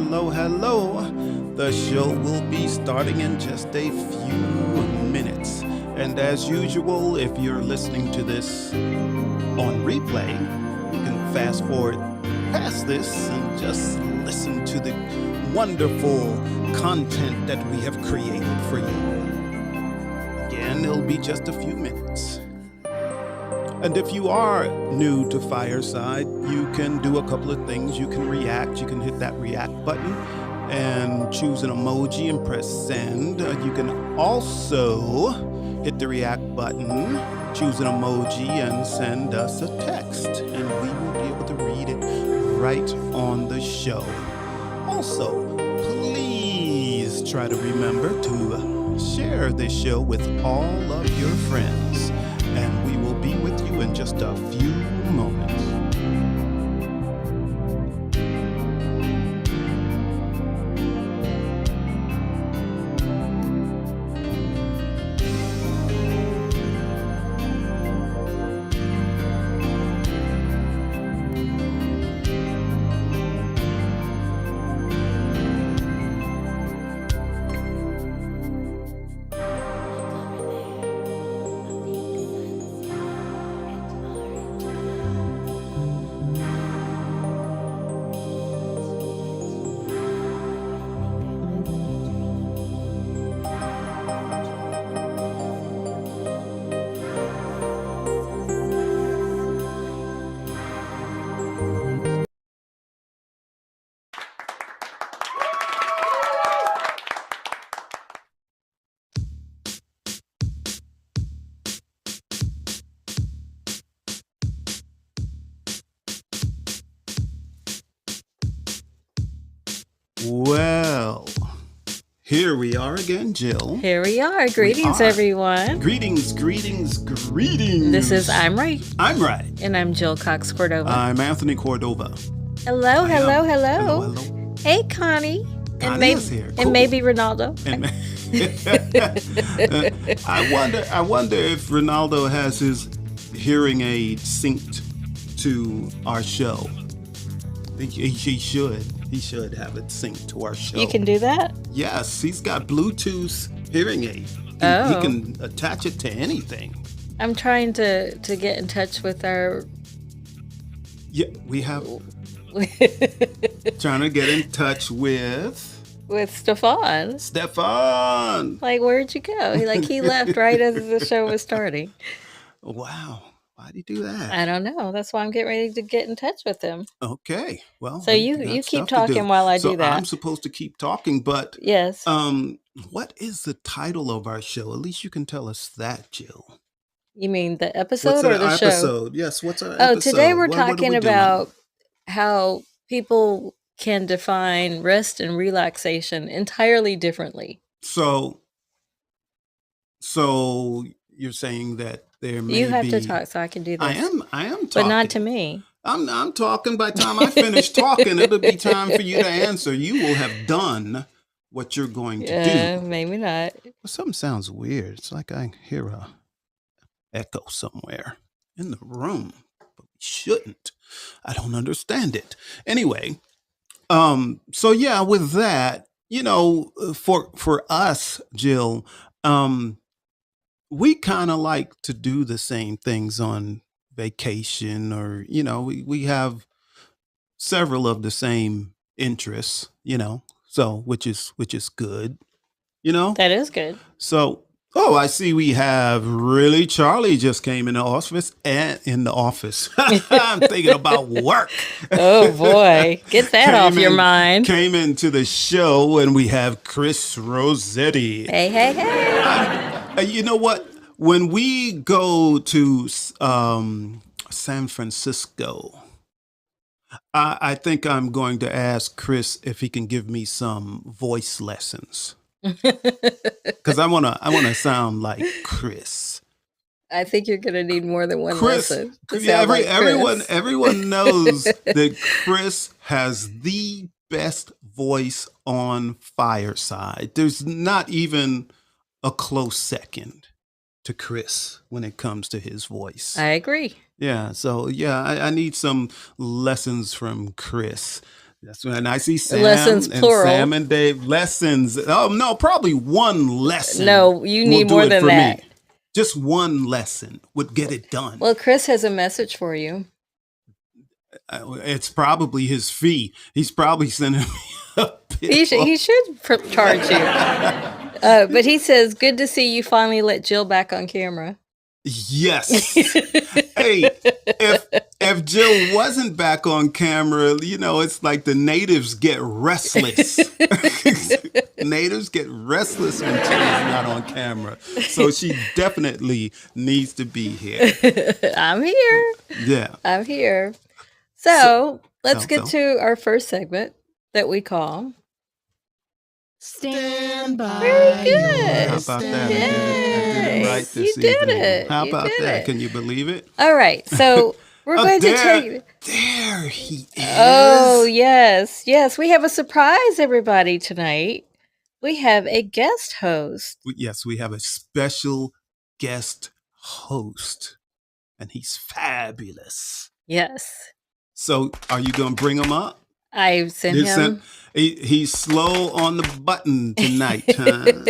hello, hello. The show will be starting in just a few minutes. And as usual, if you're listening to this on replay, you can fast forward past this and just listen to the wonderful content that we have created for you. Again, it'll be just a few minutes. And if you are new to Fireside, you can do a couple of things. You can react. You can hit that react button and choose an emoji and press send. You can also hit the react button, choose an emoji, and send us a text. And we will be able to read it right on the show. Also, please try to remember to share this show with all of your friends. And we will be with you in just a few moments. Well, here we are again, Jill. Here we are. Greetings, everyone. Greetings, greetings, greetings. This is I'm Right. I'm Right. And I'm Jill Cox Cordova. I'm Anthony Cordova. Hello. Hello. Hey, Connie. Connie is here. Cool. And maybe Ronaldo. I wonder if Ronaldo has his hearing aid synced to our show. He should. He should have it synced to our show. You can do that? Yes, he's got Bluetooth hearing aid. He can attach it to anything. I'm trying to get in touch with our... Yeah, we have... trying to get in touch with... With Stefan. Stefan! Like, where'd you go? He left right as the show was starting. Wow. Why'd he do that? I don't know. That's why I'm getting ready to get in touch with him. Okay. Well, so you keep talking while I do that. I'm supposed to keep talking, but yes. What is the title of our show? At least you can tell us that, Jill. You mean the episode or the show? Episode. Yes. What's our episode? Oh, today we're talking about how people can define rest and relaxation entirely differently. So you're saying that there may be... You have to talk so I can do this. I am talking. But not to me. I'm talking. By the time I finish talking, it'll be time for you to answer. You will have done what you're going to do. Maybe not. Well, something sounds weird. It's like I hear a echo somewhere in the room, but we shouldn't. I don't understand it. Anyway, so yeah, with that, for us, Jill, we kind of like to do the same things on vacation, or we have several of the same interests, so which is good, That is good. So I see we have really Charlie just came in the office I'm thinking about work. Oh boy, get that off your mind. Came into the show, and we have Chris Rossetti. Hey. You know what? When we go to San Francisco, I think I'm going to ask Chris if he can give me some voice lessons, because I wanna sound like Chris. I think you're gonna need more than one lesson. Everyone knows that Chris has the best voice on Fireside. There's not even a close second to Chris when it comes to his voice. I agree. Yeah. So yeah, I need some lessons from Chris. That's when I see Sam Lessons, and plural. Sam and Dave. Lessons. Oh, no, probably one lesson. No, you will need do more it than for that. me. Just one lesson would get it done. Well, Chris has a message for you. It's probably his fee. He's probably sending me a bill. He should charge you. But he says, good to see you finally let Jill back on camera. Yes. Hey, if Jill wasn't back on camera, it's like the natives get restless. Natives get restless when Jill's not on camera. So she definitely needs to be here. I'm here. Yeah. I'm here. So let's get to our first segment that we call Stand by. Very good. How about that? Yay. I did it right this You did evening. it. How You about did that? it. Can you believe it? All right. So we're going to take. There he is. Oh, yes. Yes. We have a surprise, everybody, tonight. We have a guest host. Yes, we have a special guest host, and he's fabulous. Yes. So, are you going to bring him up? I sent him. He's slow on the button tonight, huh?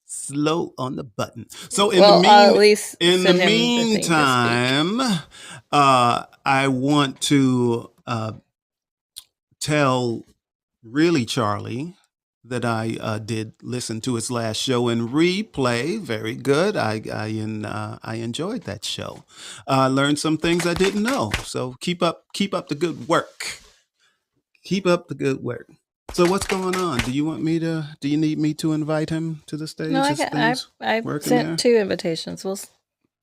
Slow on the button. So in the meantime, I want to tell really Charlie that I did listen to his last show in replay. Very good. I enjoyed that show. Learned some things I didn't know. So keep up the good work. Keep up the good work. So what's going on? Do you need me to invite him to the stage? No, I sent 2 invitations. We'll see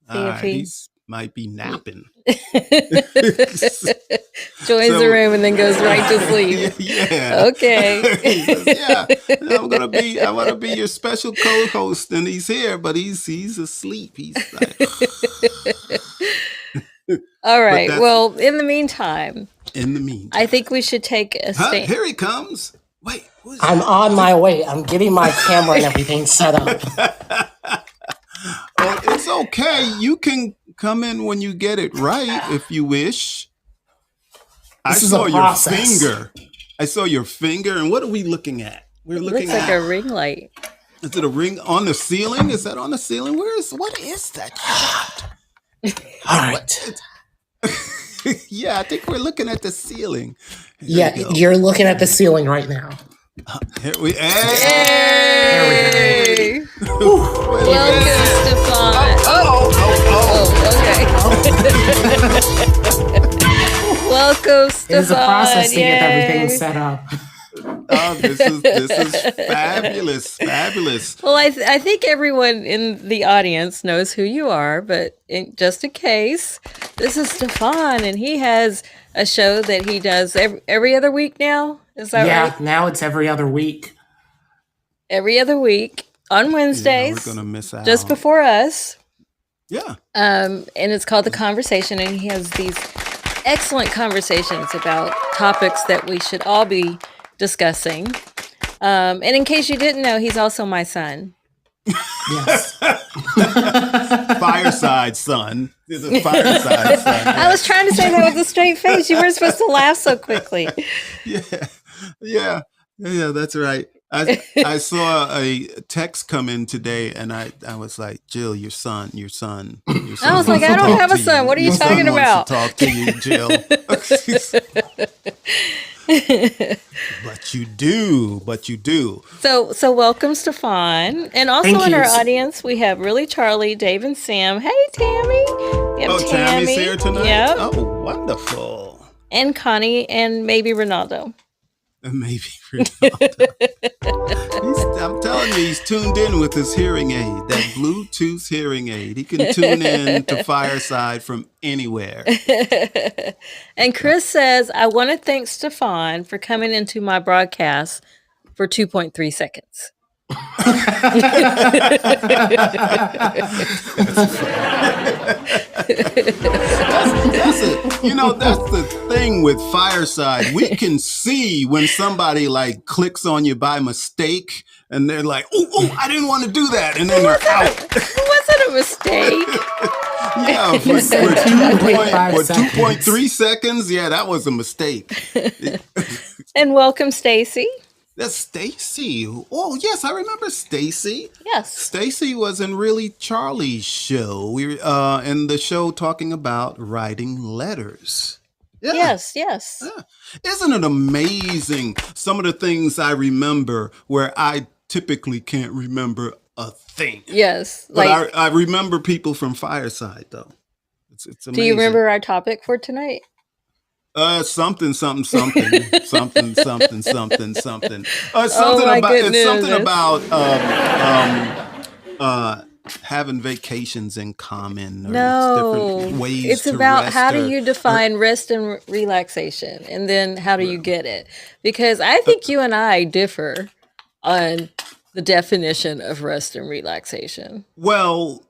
if he might be napping. Joins the room and then goes right to sleep. Yeah. Okay. Yeah. I want to be your special co-host, and he's here, but he's asleep. He's like. All right. Well, in the meantime, I think we should take a stand. Here he comes. Wait, I'm on my way. I'm getting my camera and everything set up. Well, it's okay. You can come in when you get it right if you wish. I saw your finger. And what are we looking at? We're looking at. Looks like a ring light. Is it a ring on the ceiling? Is that on the ceiling? What is that shot? All right. Yeah, I think we're looking at the ceiling. You're looking at the ceiling right now. Here we go. Welcome, Stefan. Okay. Welcome, Stefan. It is a process to get everything set up. Oh, this is fabulous. Well, I think everyone in the audience knows who you are, but just in case, this is Stefan, and he has a show that he does every other week now. Is that right? Yeah, now it's every other week. Every other week on Wednesdays. We're gonna miss out. Just before us. Yeah. And it's called The Conversation, and he has these excellent conversations about topics that we should all be discussing. And in case you didn't know, he's also my son. Yes. Fireside son. He's a fireside son. Yeah. I was trying to say that with a straight face. You weren't supposed to laugh so quickly. Yeah, that's right. I saw a text come in today, and I was like, Jill, your son. I was like, I don't have a son. What are you talking about? Wants to talk to you, Jill. But you do. So welcome, Stefan. And also in our audience, we have Really Charlie, Dave, and Sam. Hey, Tammy. Tammy's here tonight? Yep. Oh, wonderful. And Connie, and maybe Ronaldo. Maybe Ronaldo. I'm telling you, he's tuned in with his hearing aid, that Bluetooth hearing aid. He can tune in to Fireside from anywhere. And Chris says, I want to thank Stefan for coming into my broadcast for 2.3 seconds. That's the thing with Fireside. We can see when somebody like clicks on you by mistake, and they're like, "Oh, I didn't want to do that," and then they're out. It wasn't a mistake. Yeah, for 2.3 seconds. Yeah, that was a mistake. And welcome, Stacy. That's Stacy. Oh, yes, I remember Stacy. Yes. Stacy was in Really Charlie's show. We were in the show talking about writing letters. Yeah. Yes. Yeah. Isn't it amazing some of the things I remember where I typically can't remember a thing? Yes. But I remember people from Fireside, though. It's amazing. Do you remember our topic for tonight? Something. It's something about having vacations in common. Or No, different ways it's to about rest how do you define rest and relaxation, and then how do you get it? Because I think you and I differ on the definition of rest and relaxation. Well,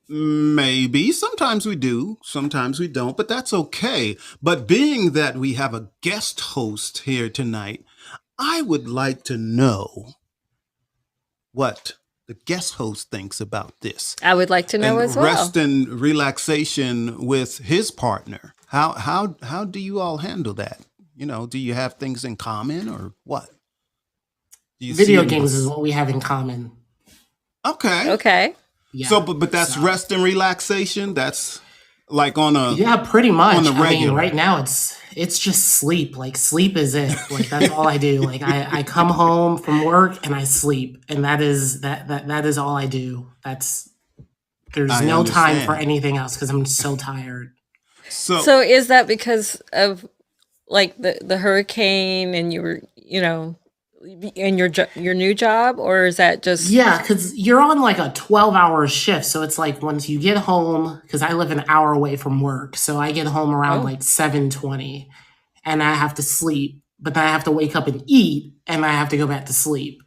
maybe. Sometimes we do, sometimes we don't, but that's okay. But being that we have a guest host here tonight, I would like to know what the guest host thinks about this. I would like to know And as well. rest and relaxation with his partner. How do you all handle that? You know, do you have things in common or what? Do you Video see- games is what we have in common. Okay. Okay. Yeah. So, but that's rest and relaxation. That's like on a Yeah, pretty much. on the I mean, regular. right now it's just sleep. Like sleep is it. Like that's all I do. Like I come home from work and I sleep, and that is all I do. There's I no time understand. for anything else because I'm so tired. So is that because of like the hurricane and you were, in your new job, or is that just Yeah, because you're on like a 12-hour shift. So it's like once you get home, because I live an hour away from work. So I get home around Oh. like 7:20 and I have to sleep. But then I have to wake up and eat and I have to go back to sleep.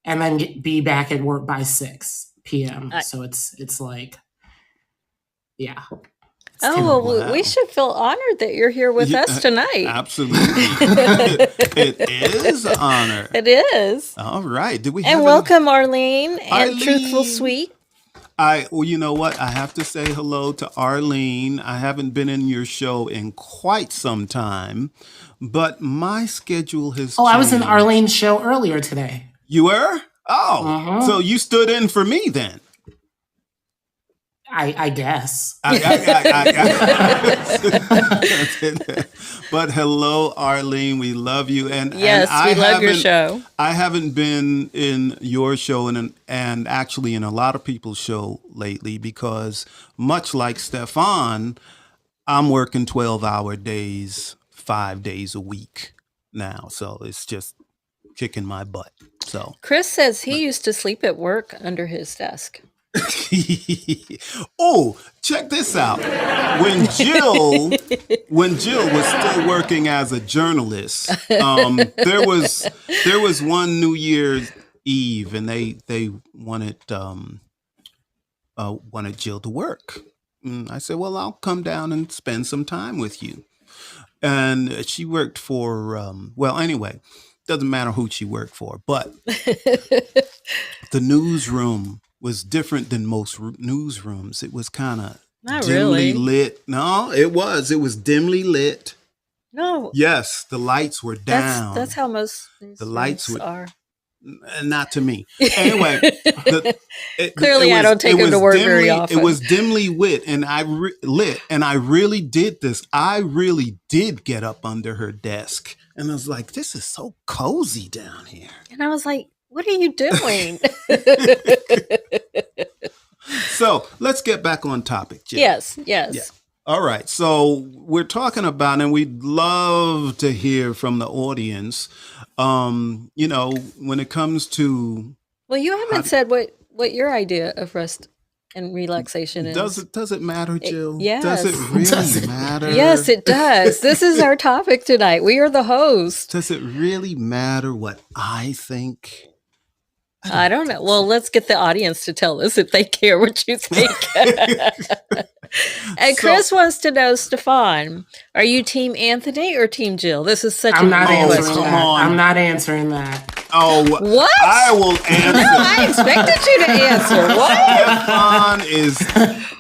And then be back at work by 6 p.m. So it's like, yeah. It's Oh, terrible. well, Wow. we should feel honored that you're here with Yeah, us tonight. Absolutely. It is an honor. It is. All right. Do we And have welcome, Arlene and Truthful Arlene. Sweet. Well, you know what? I have to say hello to Arlene. I haven't been in your show in quite some time, but my schedule has Oh, I was in changed. Arlene's show earlier today. You were? Oh, Mhm. so you stood in for me then. I guess. But hello, Arlene. We love you, and Yes, and we love your haven't- show. I haven't been in your show and actually in a lot of people's show lately because much like Stefan, I'm working 12-hour days, 5 days a week now. So it's just kicking my butt. So Chris says he used to sleep at work under his desk. oh, check this out. When Jill was still working as a journalist, there was one New Year's Eve, and they wanted Jill to work. And I said, well, I'll come down and spend some time with you. And she worked for anyway, doesn't matter who she worked for, but the newsroom was different than most newsrooms. It was kind of Not dimly really. lit. No, it was. It was dimly lit. No, Yes, the lights were down. that's how most The lights newsrooms would- are. Not to me. Anyway, Clearly, I don't take it him to was work very often. It was dimly lit, and I really did this. I really did get up under her desk, and I was like, "This is so cozy down here." And I was like, what are you doing? So let's get back on topic, Jill. Yes. Yeah. All right. So we're talking about, and we'd love to hear from the audience. When it comes to Well, you haven't said what your idea of rest and relaxation is. does it matter, Jill? yes. Does it really Does it? matter? Yes, it does. This is our topic tonight. We are the host. Does it really matter what I think? I don't know. Well, let's get the audience to tell us if they care what you think. And Chris wants to know, Stefan, are you Team Anthony or Team Jill? This is such I'm a not big answering question. come that. on. I'm not answering that. Oh, What? I will answer. I expected you to answer. What? Stefan is,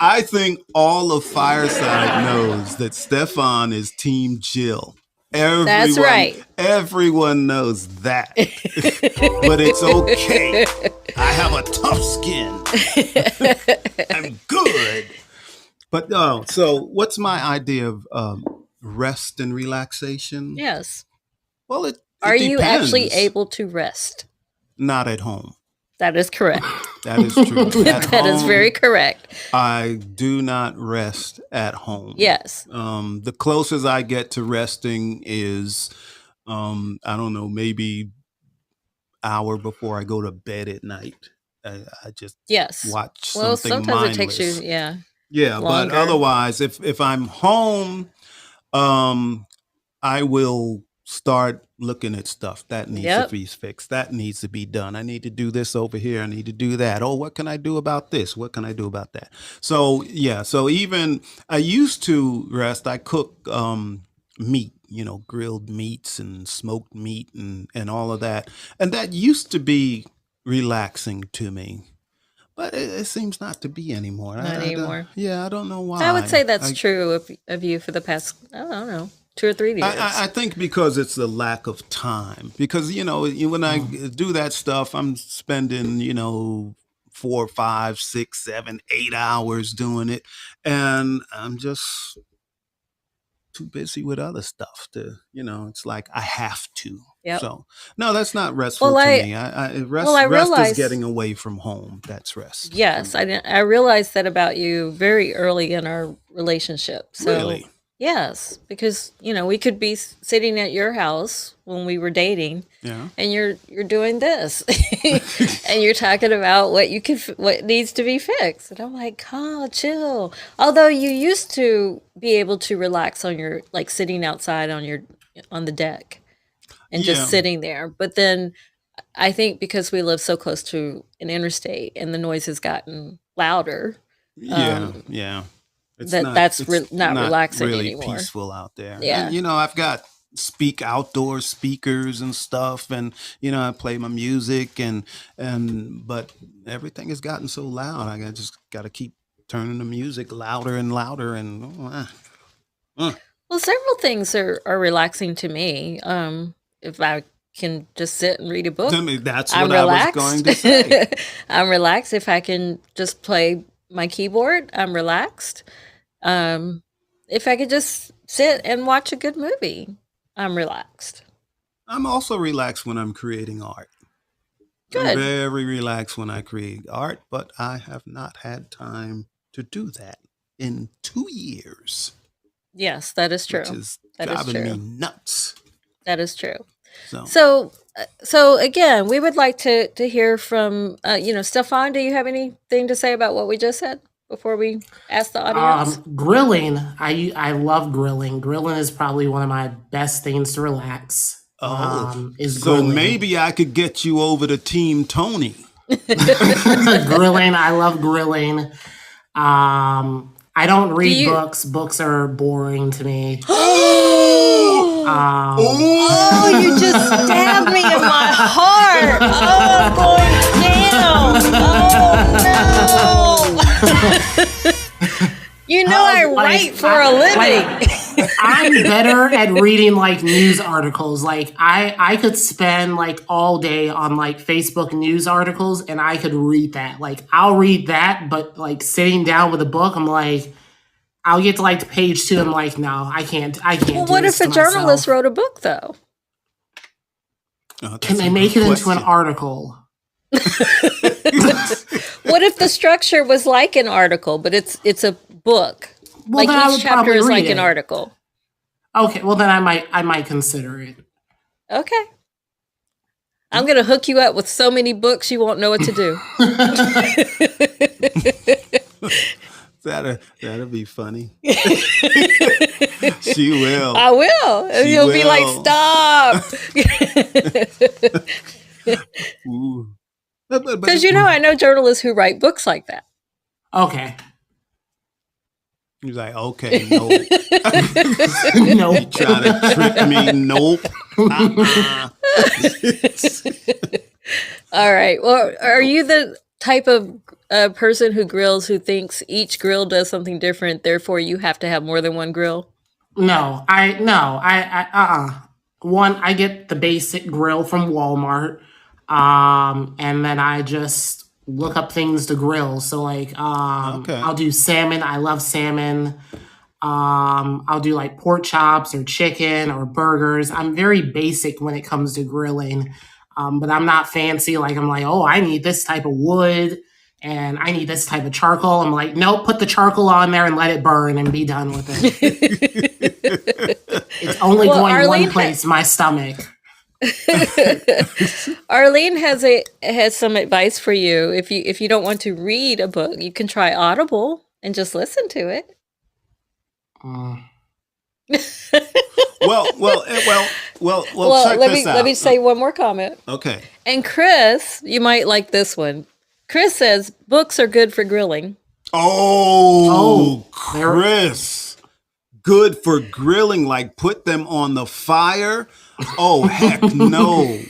I think all of Fireside knows that Stefan is Team Jill. That's right. Everyone knows that. But it's okay. I have a tough skin. I'm good. But no, so what's my idea of rest and relaxation? Yes. Well, it Are you actually depends. able to rest? Not at home. That is correct. That is true. At That is home, very correct. I do not rest at home. Yes. The closest I get to resting is, I don't know, maybe hour before I go to bed at night. I just Yes. watch Well, something sometimes it takes mindless. you, yeah, Yeah, but longer. otherwise, if I'm home, I will start looking at stuff that needs to Yep. be fixed. That needs to be done. I need to do this over here. I need to do that. Oh, what can I do about this? What can I do about that? So yeah, so even I used to rest. I cook meat, grilled meats and smoked meat and all of that. And that used to be relaxing to me. But it seems not to be anymore. Not I don't, anymore. yeah, I don't know why. I would say that's I, true of you for the past, I don't know, 2 or 3 years. I think because it's the lack of time. Because when I do that stuff, I'm spending 4, 5, 6, 7, 8 hours doing it, and I'm just too busy with other stuff to. It's like I have to. Yep. So no, that's not restful Well, to me. Rest is realized, getting away from home. That's rest. yes, I realized that about you very early in our relationship. So Really? yes, because we could be sitting at your house when we were dating, Yeah. and you're doing this, and you're talking about what needs to be fixed, and I'm like, oh, chill. Although you used to be able to relax on your sitting outside on the deck and Yeah. just sitting there, but then I think because we live so close to an interstate and the noise has gotten louder, Yeah. Yeah. It's that's not relaxing really anymore. peaceful out there. Yeah. And, I've got outdoor speakers and stuff, and I play my music but everything has gotten so loud. I just got to keep turning the music louder and louder, and Well, several things are relaxing to me. If I can just sit and read a book, to me, that's I'm what I was relaxed. going to say. I'm relaxed. If I can just play my keyboard, I'm relaxed. If I could just sit and watch a good movie, I'm relaxed. I'm also relaxed when I'm creating art. I'm Good. very relaxed when I create art, but I have not had time to do that in 2 years. Yes, that is true. Which is That is driving me true. nuts. That is true. So So again, we would like to hear from Stefan. Do you have anything to say about what we just said before we ask the audience? Grilling. I love grilling. Grilling is probably one of my best things to relax. Is so grilling. maybe I could get you over to Team Tony. Grilling. I love grilling. I don't read books. Books are boring to me. Oh, you just stabbed me in my heart. Oh, I'm going down. Oh, no. I write for a living. I'm better at reading news articles. I could spend all day on Facebook news articles, and I could read that. I'll read that, but sitting down with a book, I'm I'll get to page 2. I'm no, I can't. Well, what if a journalist wrote a book though? Can they make it into an article? What if the structure was like an article, but it's a book? Well, then I each would chapter probably is read like it. an article. Okay, well then I might consider it. Okay. I'm gonna hook you up with so many books you won't know what to do. That'll be funny. She will. I will. She You'll be like, will. stop. Ooh. Because I know journalists who write books like that. Okay. He's like, okay, nope. Nope. You trying to trick me? Nope. All right. Well, are you the type of person who grills who thinks each grill does something different, therefore you have to have more than one grill? One, I get the basic grill from Walmart, and then I just look up things to grill. So like, Okay. I'll do salmon. I love salmon. I'll do like pork chops or chicken or burgers. I'm very basic when it comes to grilling, but I'm not fancy. Like I'm like, oh, I need this type of wood and I need this type of charcoal. I'm like, nope, put the charcoal on there and let it burn and be done with it. It's only Well, going Arlene one place, my stomach. Arlene has some advice for you. If you don't want to read a book, you can try Audible and just listen to it. Mm. Well, check let this me out. let me say one more comment. Okay. And Chris, you might like this one. Chris says books are good for grilling. Oh, there- Chris. Good for grilling, like put them on the fire. Oh, heck no.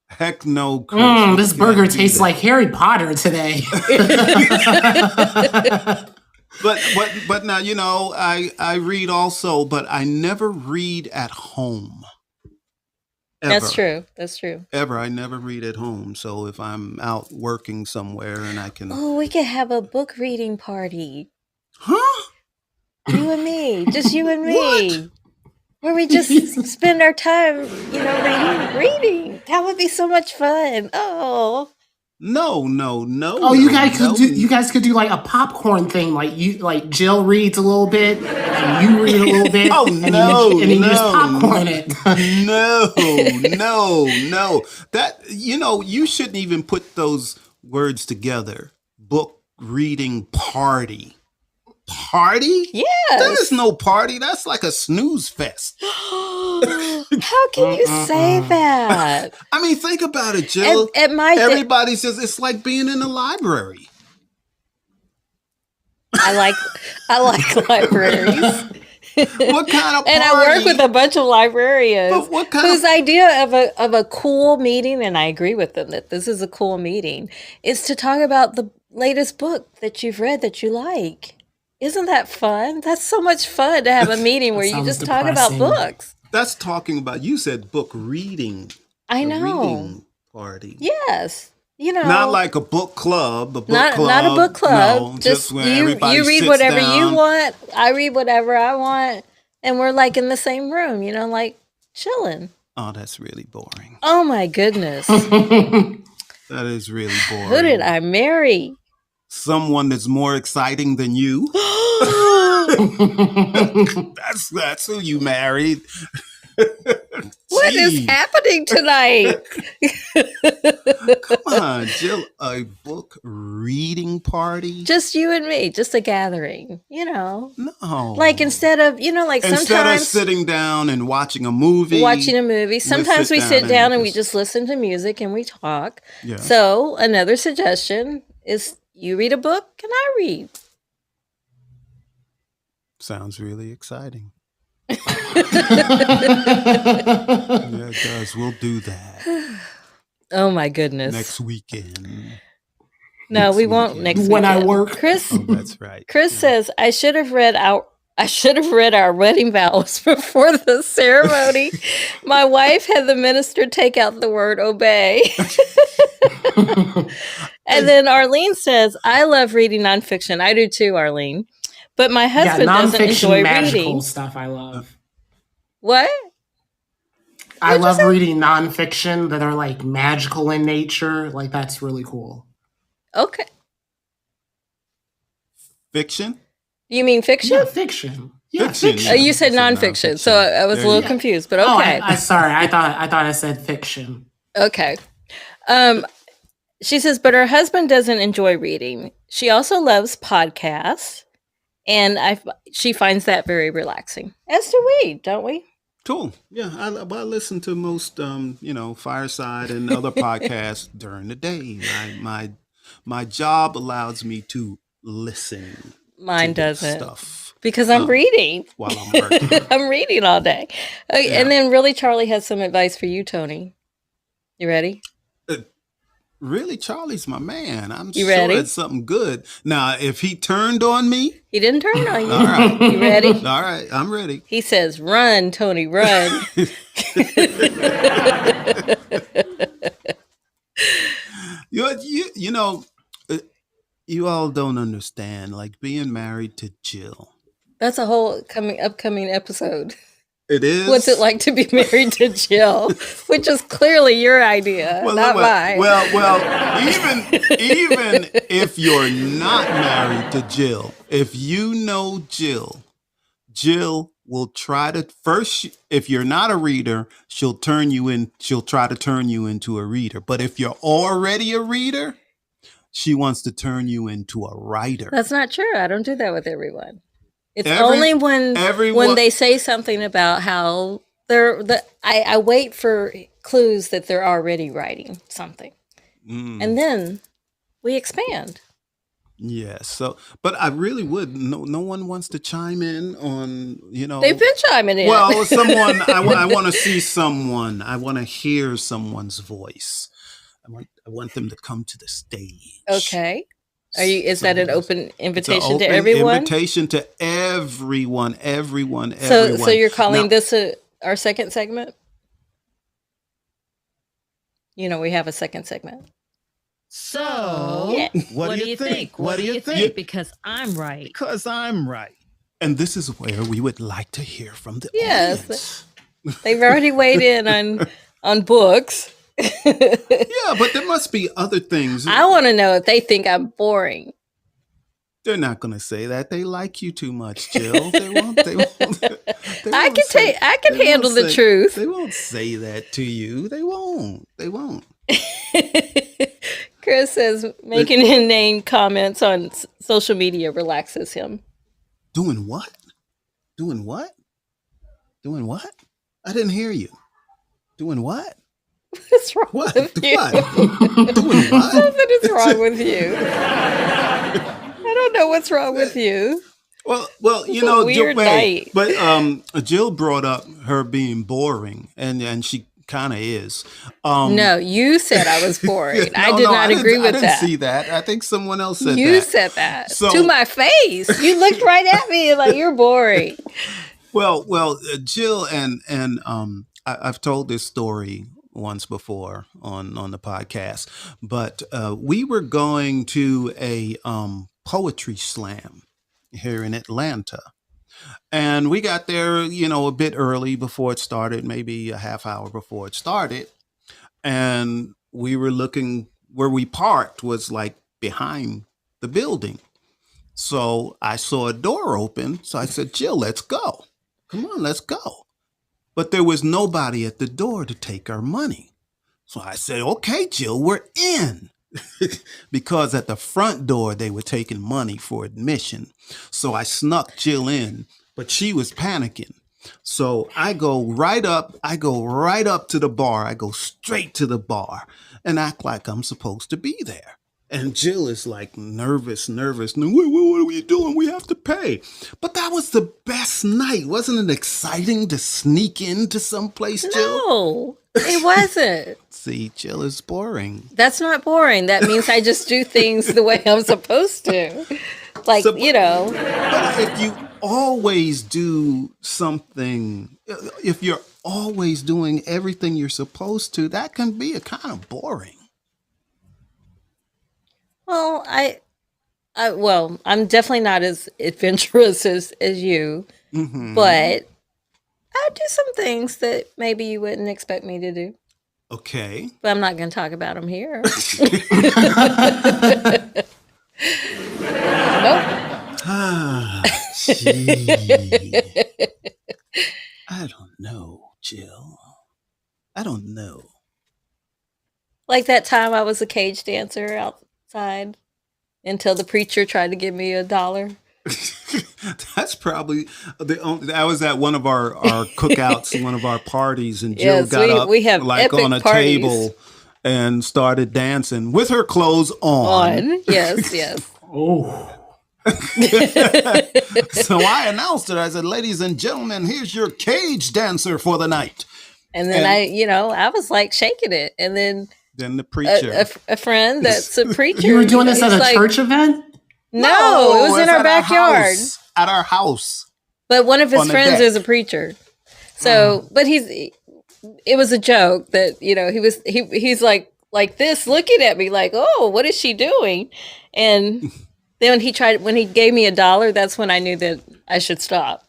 Heck no, Chris. You This can't burger do tastes that. like Harry Potter today. But now, you know, I read also, but I never read at home. Ever. That's true. That's true. Ever. I never read at home. So if I'm out working somewhere and I can Oh, we could have a book reading party. Huh? You and me. Just you and me. What? Where we just spend our time, reading. That would be so much fun. Oh. No. Oh, you guys could do like a popcorn thing, like Jill reads a little bit and you read a little bit. Oh, and no, you just no. popcorn it. No. That, you shouldn't even put those words together. Book reading party. Party? That Yes. is no party. That's like a snooze fest. How can you say that? I mean, think about it, Jill. At my Everybody says it's like being in a library. I like libraries. What kind of party? And I work with a bunch of librarians But what kind whose of idea of a cool meeting, and I agree with them that this is a cool meeting, is to talk about the latest book that you've read that you like. Isn't that fun? That's so much fun to have a meeting where you sounds just talk about depressing. books. That's talking about, you said book reading. I A know. reading party. Yes. Not like a book club. not a book club. No, just where you everybody read sits whatever you down. want. I read whatever I want, and we're like in the same room, like chilling. Oh, that's really boring. Oh my goodness. That is really boring. Who did I marry? Someone that's more exciting than you. That's who you married. What is Gee, happening tonight? come on, Jill. A book reading party? Just you and me, just a gathering, No. Like instead of, Instead of sometimes sitting down and watching a movie. watching a movie, sometimes sit we down sit and down and we just- just listen to music and we talk. Yeah. So another suggestion is you read a book and I read. Sounds really exciting. Yeah, it does. We'll do that Oh my goodness. next weekend. No, next we won't weekend. next When I weekend. work. Chris Oh, that's right. Chris says I should have read our wedding vows before the ceremony. My wife had the minister take out the word obey. And then Arlene says, I love reading nonfiction. I do too, Arlene. But my husband doesn't enjoy magical reading. stuff I love. What? I What'd you love say? reading nonfiction that are like magical in nature. Like that's really cool. Okay. Fiction? You mean fiction? Yeah, fiction. Yeah, Fiction. fiction. You said It's a nonfiction, so I was a There little you go. confused, but Oh, okay. sorry. I thought I said fiction. Okay. She says, but her husband doesn't enjoy reading. She also loves podcasts, and she finds that very relaxing. As do we, don't we? Cool. Yeah, I listen to most, Fireside and other podcasts during the day. My job allows me to listen. Mine to this doesn't, stuff because I'm reading. while I'm working. I'm reading all day. Okay, Yeah. And then really, Charlie has some advice for you, Tony. You ready? Really, Charlie's my man. I'm You sure ready? it's something good. Now, if he turned on me, He didn't turn on you. all right, You ready? all right, I'm ready. He says, "Run, Tony, run." You know, you all don't understand. Like being married to Jill, That's a whole upcoming episode. it is. What's it like to be married to Jill? Which is clearly your idea, not mine. Well, even if you're not married to Jill, if you know Jill will try to first. If you're not a reader, she'll try to turn you into a reader. But if you're already a reader, she wants to turn you into a writer. That's not true. I don't do that with everyone. It's Every- only when everyone- they say something about how I wait for clues that they're already writing something. And then we expand. Yes. So, but I really would. No one wants to chime in on, They've been chiming in. Well, someone. I want to see someone. I want to hear someone's voice. I want them to come to the stage. Okay. Is that an open It's an invitation to open everyone? Invitation to everyone. So you're calling Now- this our second segment? We have a second segment. So, Yeah. what do you think? What do you think? Because I'm right. Because I'm right. And this is where we would like to hear from the Yes. audience. They've already weighed in on books. Yeah, but there must be other things. I want to know if they think I'm boring. They're not going to say that. They like you too much, Jill. They won't. They I can handle the truth. They won't say that to you. They won't. Chris says making inane comments on social media relaxes him. Doing what? Doing what? Doing what? I didn't hear you. Doing what? What's wrong What? with you? What? Doing what? Something is wrong with you. I don't know what's wrong with you. Well, It's a weird night. But Jill brought up her being boring, and she kind of is. No, you said I was boring. I No, did no, not agree with I that. didn't see that. I think someone else said You that. said that So- to my face. You looked right at me like you're boring. Well, Jill and I've told this story once before on the podcast, but we were going to a poetry slam here in Atlanta, and we got there, a bit early before it started, maybe a half hour before it started, and we were looking where we parked was like behind the building. So I saw a door open, so I said, Jill, let's go. Come on, let's go. But there was nobody at the door to take our money. So I said, okay, Jill, we're in. Because at the front door, they were taking money for admission. So I snuck Jill in, but she was panicking. So I go right up to the bar. I go straight to the bar and act like I'm supposed to be there. And Jill is like nervous. What are we doing? We have to pay. But that was the best night. Wasn't it exciting to sneak into someplace, Jill? No, it wasn't. See, Jill is boring. That's not boring. That means I just do things the way I'm supposed to. Like, So- But if you always do something, if you're always doing everything you're supposed to, that can be a kind of boring. Well, I'm definitely not as adventurous as you, Mhm. but I do some things that maybe you wouldn't expect me to do. Okay. But I'm not going to talk about them here. Nope. Ah, gee. I don't know, Jill. I don't know. Like that time I was a cage dancer outside until the preacher tried to give me $1. That's probably that was at one of our cookouts, one of our parties, and Jill Yes, got up we have like epic on a parties. table and started dancing with her clothes on. Yes. Oh, So I announced it. I said, "Ladies and gentlemen, here's your cage dancer for the night." And then I was like shaking it. And then the preacher, a friend that's a preacher. You were doing this at a like, church event? No, it was in our backyard. At our house. But one of his friends is a preacher. So, but it was a joke that, he's like this, looking at me like, oh, what is she doing? And then when he gave me $1, that's when I knew that I should stop.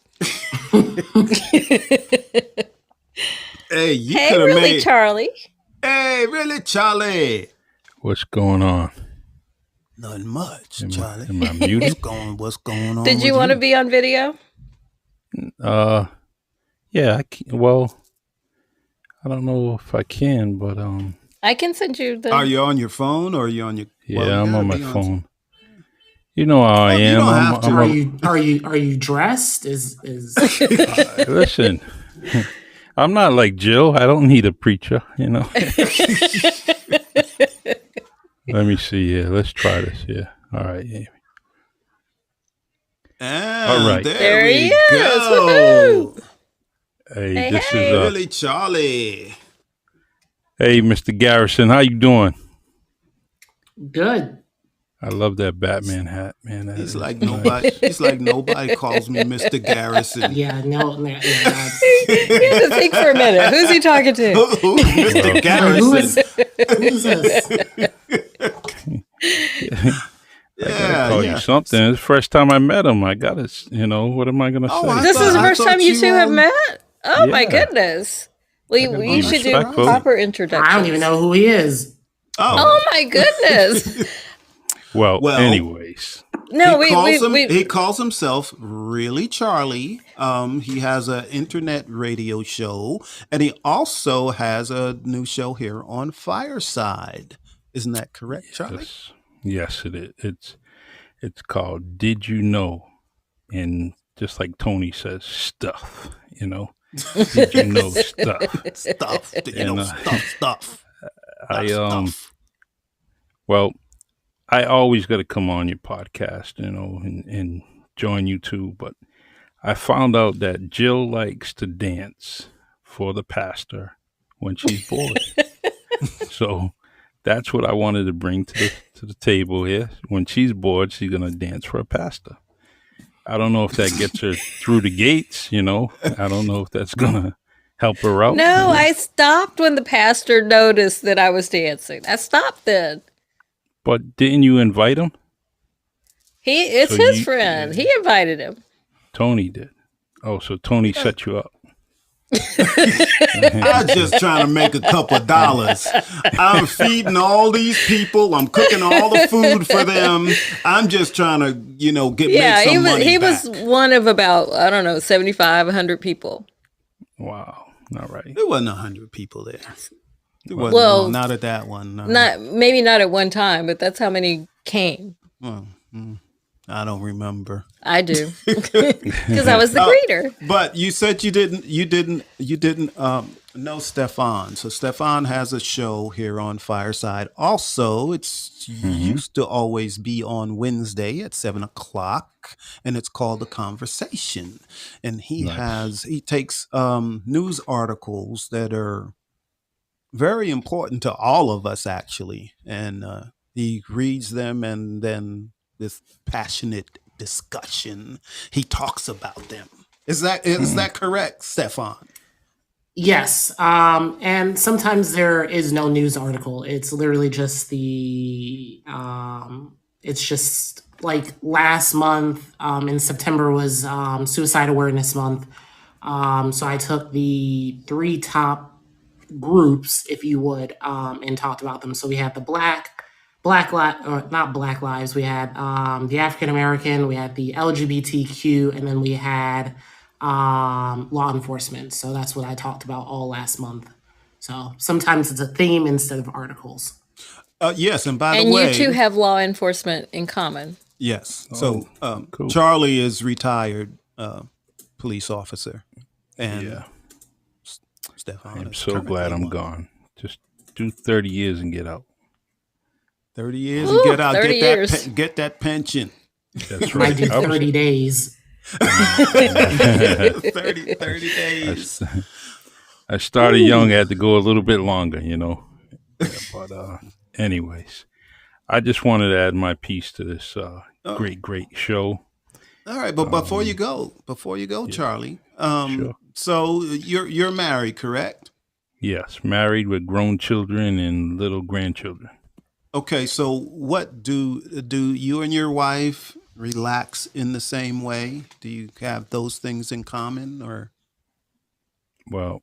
Hey, you hey, could have really, made Charlie? Hey, really, Charlie? What's going on? Nothing much, Charlie. Am I muted? What's going on? Did you want to be on video? Yeah. Well, I don't know if I can, but I can send you the. Are you on your phone or are you on your? Yeah, I'm on my phone. You know how I am. Are you dressed? Listen, I'm not like Jill. I don't need a preacher. Let me see. Yeah, let's try this. Yeah. All right. Yeah. All right. There he is. Go. Hey, this is really Charlie. Hey, Mr. Garrison, how you doing? Good. I love that Batman hat, man. He's like nobody. He's like nobody calls me Mr. Garrison. Yeah, no. You have to think for a minute. Who's he talking to? Who's Mr. Garrison? Who's this? I gotta call you something. It's the first time I met him. I gotta, what am I gonna say? This is the first time you two have met? Oh, my goodness. We should do proper introductions. I don't even know who he is. Oh my goodness. Well, anyways. No, he calls himself Really Charlie. He has an internet radio show, and he also has a new show here on Fireside. Isn't that correct, Charlie? Yes, it is. It's called Did You Know? And just like Tony says, stuff, Did you know stuff? Stuff. Did you know stuff? Well, I always got to come on your podcast, and join you too. But I found out that Jill likes to dance for the pastor when she's bored. So that's what I wanted to bring to the table here. When she's bored, she's going to dance for a pastor. I don't know if that gets her through the gates, I don't know if that's going to help her out. No, I stopped when the pastor noticed that I was dancing. I stopped then. But didn't you invite him? It's his friend. He invited him. Tony did. Oh, so Tony set you up. I'm just trying to make a couple of dollars. I'm feeding all these people. I'm cooking all the food for them. I'm just trying to, make some money he back. was one of about, 75, 100 people. Wow. All right. There wasn't 100 people there. Well, not at that one. No. Maybe not at one time, but that's how many came. Well, I don't remember. I do, because I was the greeter. But you said you didn't know Stefan. So Stefan has a show here on Fireside. Also, it's used to always be on Wednesday at 7:00, and it's called The Conversation. And he takes news articles that are very important to all of us, actually, and he reads them, and then this passionate discussion, he talks about them. Is that correct, Stefan? Yes, and sometimes there is no news article. It's literally just it's just like last month in September was Suicide Awareness Month. So I took the 3 top groups, if you would, and talked about them. So we had the not Black Lives. We had the African American. We had the LGBTQ, and then we had law enforcement. So that's what I talked about all last month. So sometimes it's a theme instead of articles. Yes, and by the way, and you two have law enforcement in common. Yes. So cool. Charlie is retired police officer, and Stefan. I'm so glad I'm gone. Just do 30 years and get out. 30 years and get out. Get that pension. That's right. I do 30 days. 30 days. I started young, I had to go a little bit longer, you know. Yeah, but anyways, I just wanted to add my piece to this Oh, great show. all right, but before you go, Yeah, Charlie. sure. So you're married, correct? Yes, married with grown children and little grandchildren. Okay, so what do you and your wife relax in the same way? Do you have those things in common, or? Well,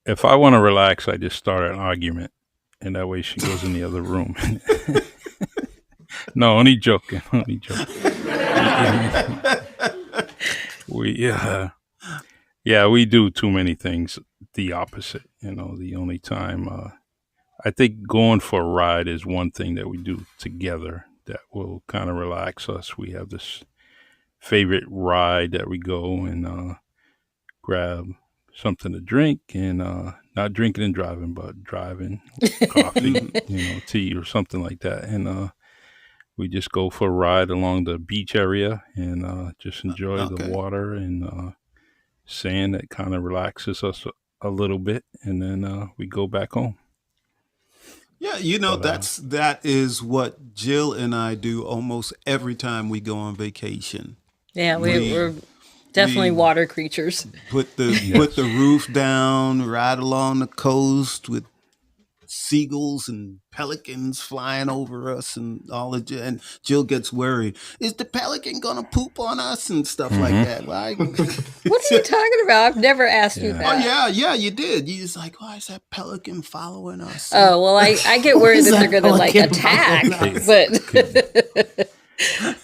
if I want to relax, I just start an argument, and that way she goes in the other room. No, only joking, only joking. We yeah, we do too many things the opposite. You know, the only time I think going for a ride is one thing that we do together that will kind of relax us. We have this favorite ride that we go and grab something to drink and not drinking and driving, but driving, coffee, Mhm. tea or something like that. And we just go for a ride along the beach area and just enjoy the Okay. water and sand that kind of relaxes us a little bit. And then we go back home. Yeah, But that is what Jill and I do almost every time we go on vacation. Yeah, We we're definitely we water creatures. put the yes. roof down, ride along the coast with seagulls and pelicans flying over us and all of and Jill gets worried. Is the pelican gonna poop on us and stuff like Hmm. that? Why? What are you talking about? I've never asked you Yeah. Oh that. yeah, you did. You just like, why is that pelican following us? Oh, well, I get What worried is that they're that going to like pelican attack, following us? but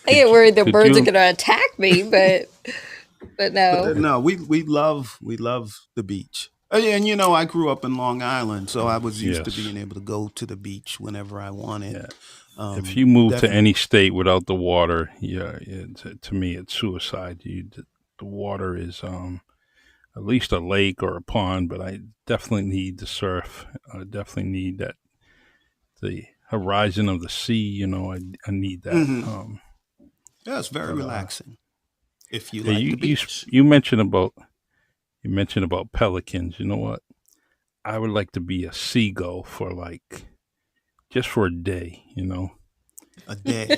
I get Could worried the could birds are you? going to attack me, but no. No, we love the beach. And I grew up in Long Island, so I was used to Yes. being able to go to the beach whenever I wanted. Yeah. If you move to Definitely. any state without the water, yeah, to me it's suicide. The water is at least a lake or a pond, but I definitely need the surf. I definitely need that the horizon of the sea. I need that. Hmm. Yeah, it's very But relaxing if you yeah, like the beach. you mentioned about pelicans. You know what? I would like to be a seagull for just for a day. A day.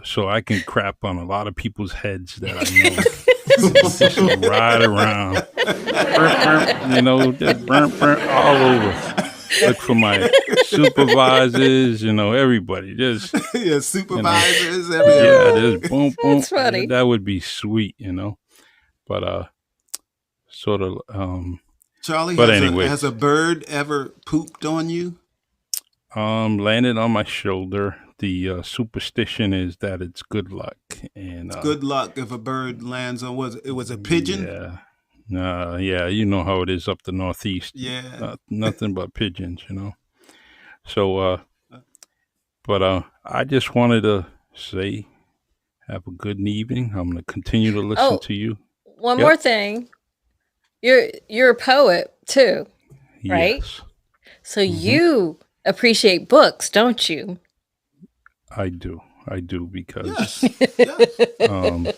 So I can crap on a lot of people's heads that I know and just ride around, burp, burp, just burp, burp, all over. Look for my supervisors, everybody. Just, Yeah, you know, supervisors, yeah, everything. just boom, boom. That's funny. That would be sweet. But sort of, Charlie, but has a anyways, bird ever pooped on you? landed on my shoulder. The superstition is that it's good luck, and It's good luck if a bird lands on, it was a pigeon? yeah, yeah, you know how it is up the Northeast. Yeah. Nothing but pigeons. So, but I just wanted to say, have a good evening. I'm going to continue to listen Oh, to you. one Yep. more thing. You're a poet too, right? Yes. So Hmm. you appreciate books, don't you? I do. I do because Yes. Yes.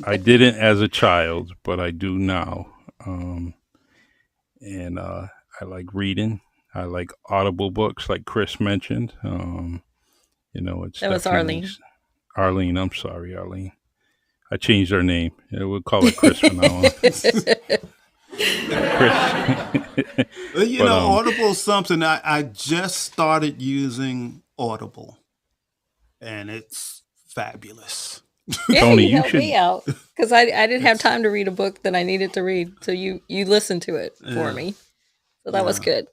I didn't as a child, but I do now. And I like reading. I like audible books, like Chris mentioned. It's That was definitely Arlene. Arlene. I'm sorry, Arlene. I changed her name. Yeah, we'll call her Chris from now on. Chris. Well, But Audible's something I just started using Audible, and it's fabulous. Yeah, Tony, you you helped should. me out because I didn't have It's time to read a book that I needed to read. So you listened to it for yeah, me. So that was yeah. good.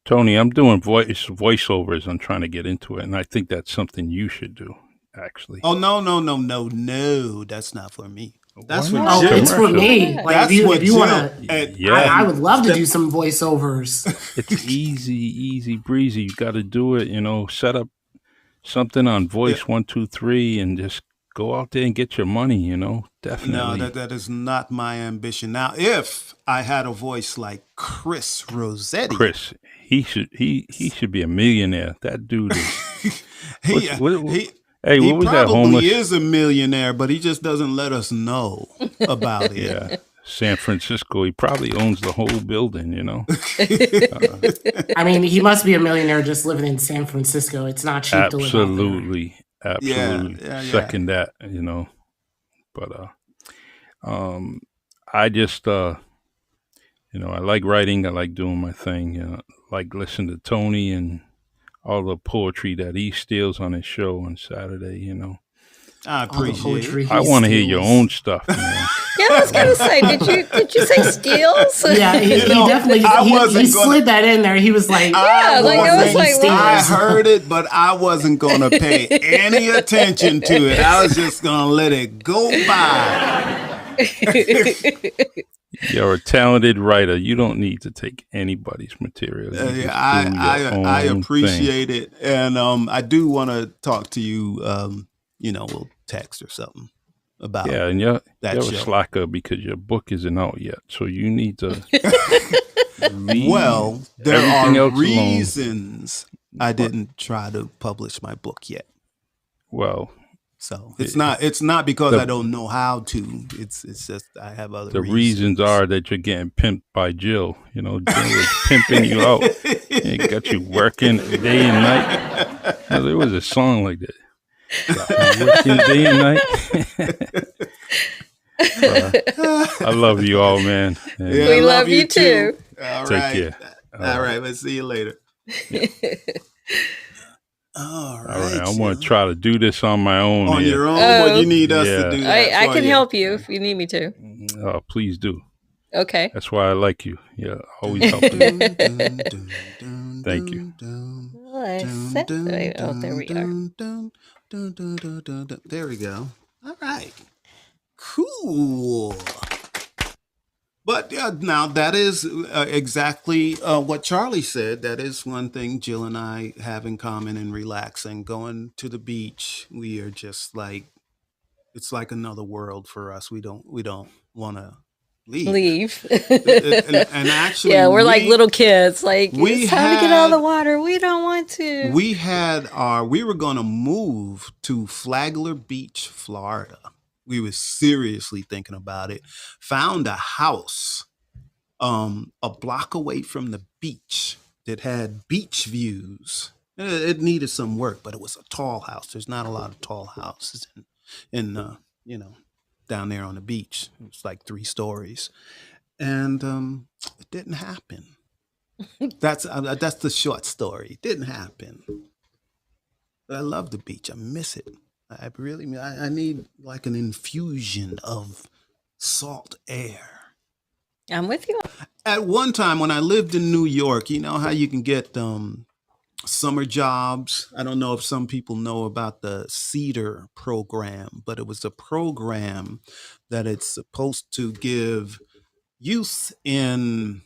Tony, I'm doing voiceovers. I'm trying to get into it, and I think that's something you should do. Actually, Oh no, that's not for me. why That's for not? Oh, it's for Jill. me. Yeah. Like That's if what you want Jill to, and Yeah, I would love to do Steph- some voiceovers. it's easy breezy. You got to do it. Set up something on yeah, Voice 123 and just go out there and get your money. no, Definitely, that is not my ambition. Now, if I had a voice like Chris Rossetti, Chris. He should be a millionaire. That dude is. he What? he Hey, he what was that probably homeless? is a millionaire, but he just doesn't let us know about it. Yeah, San Francisco. He probably owns the whole building, you know. I mean, he must be a millionaire just living in San Francisco. It's not cheap to live out there. Absolutely. Yeah. Second that, you know. But I just you know, I like writing, I like doing my thing, you know, like listening to Tony and all the poetry that he steals on his show on Saturday, you know. I All the appreciate poetry it. he I want to hear your steals. own stuff, man. Yeah, I was gonna say, did you say skills? Yeah, he definitely I he wasn't gonna- slid that in there. He was like, Yeah, like, I was like, I well- heard it, but I wasn't going to pay any attention to it. I was just going to let it go by. You're a talented writer. You don't need to take anybody's material. You just do your I own appreciate it, and I do want to talk to you. You know, we'll text or something about. thing. Yeah, and you're that a show. slacker because your book isn't out yet. So you need to leave Well, there everything are else alone. reasons I didn't try to publish my book yet. Well, So it's not because The- I don't know how to. It's just I have other the reasons are that you're getting pimped by Jill. You know, Jill is pimping you out. It got you working day and night. Now, there was a song like that. Got me working day and night. I love you all, man. And Yeah, We I love you too. All Take right. care. All right. Let's see you later. All all right. right, I'm going to try to do this on my own. on here. your own. But Oh. you need us Yeah. to do that. I for can you. help you if you need me to. Oh, please do. Okay. That's why I like you. Yeah, always helping. Thank Thank you. Wait, oh, there we are. There we go. All right. Cool. But now that is exactly what Charlie said. That is one thing Jill and I have in common in relaxing. Going to the beach, we are just like, it's like another world for us. We don't want to leave. And actually, yeah, we're like little kids. Like, we it's time to get out of the had- water. We don't want to. We were going to move to Flagler Beach, Florida. We were seriously thinking about it. Found a house a block away from the beach that had beach views. It needed some work, but it was a tall house. There's not a lot of tall houses in you know, down there on the beach. It was like 3 stories. And it didn't happen. That's the short story. It didn't happen. But I love the beach. I miss it. I need like an infusion of salt air. I'm with you. At one time when I lived in New York, you know how you can get summer jobs. I don't know if some people know about the Cedar program, but it was a program that it's supposed to give youth in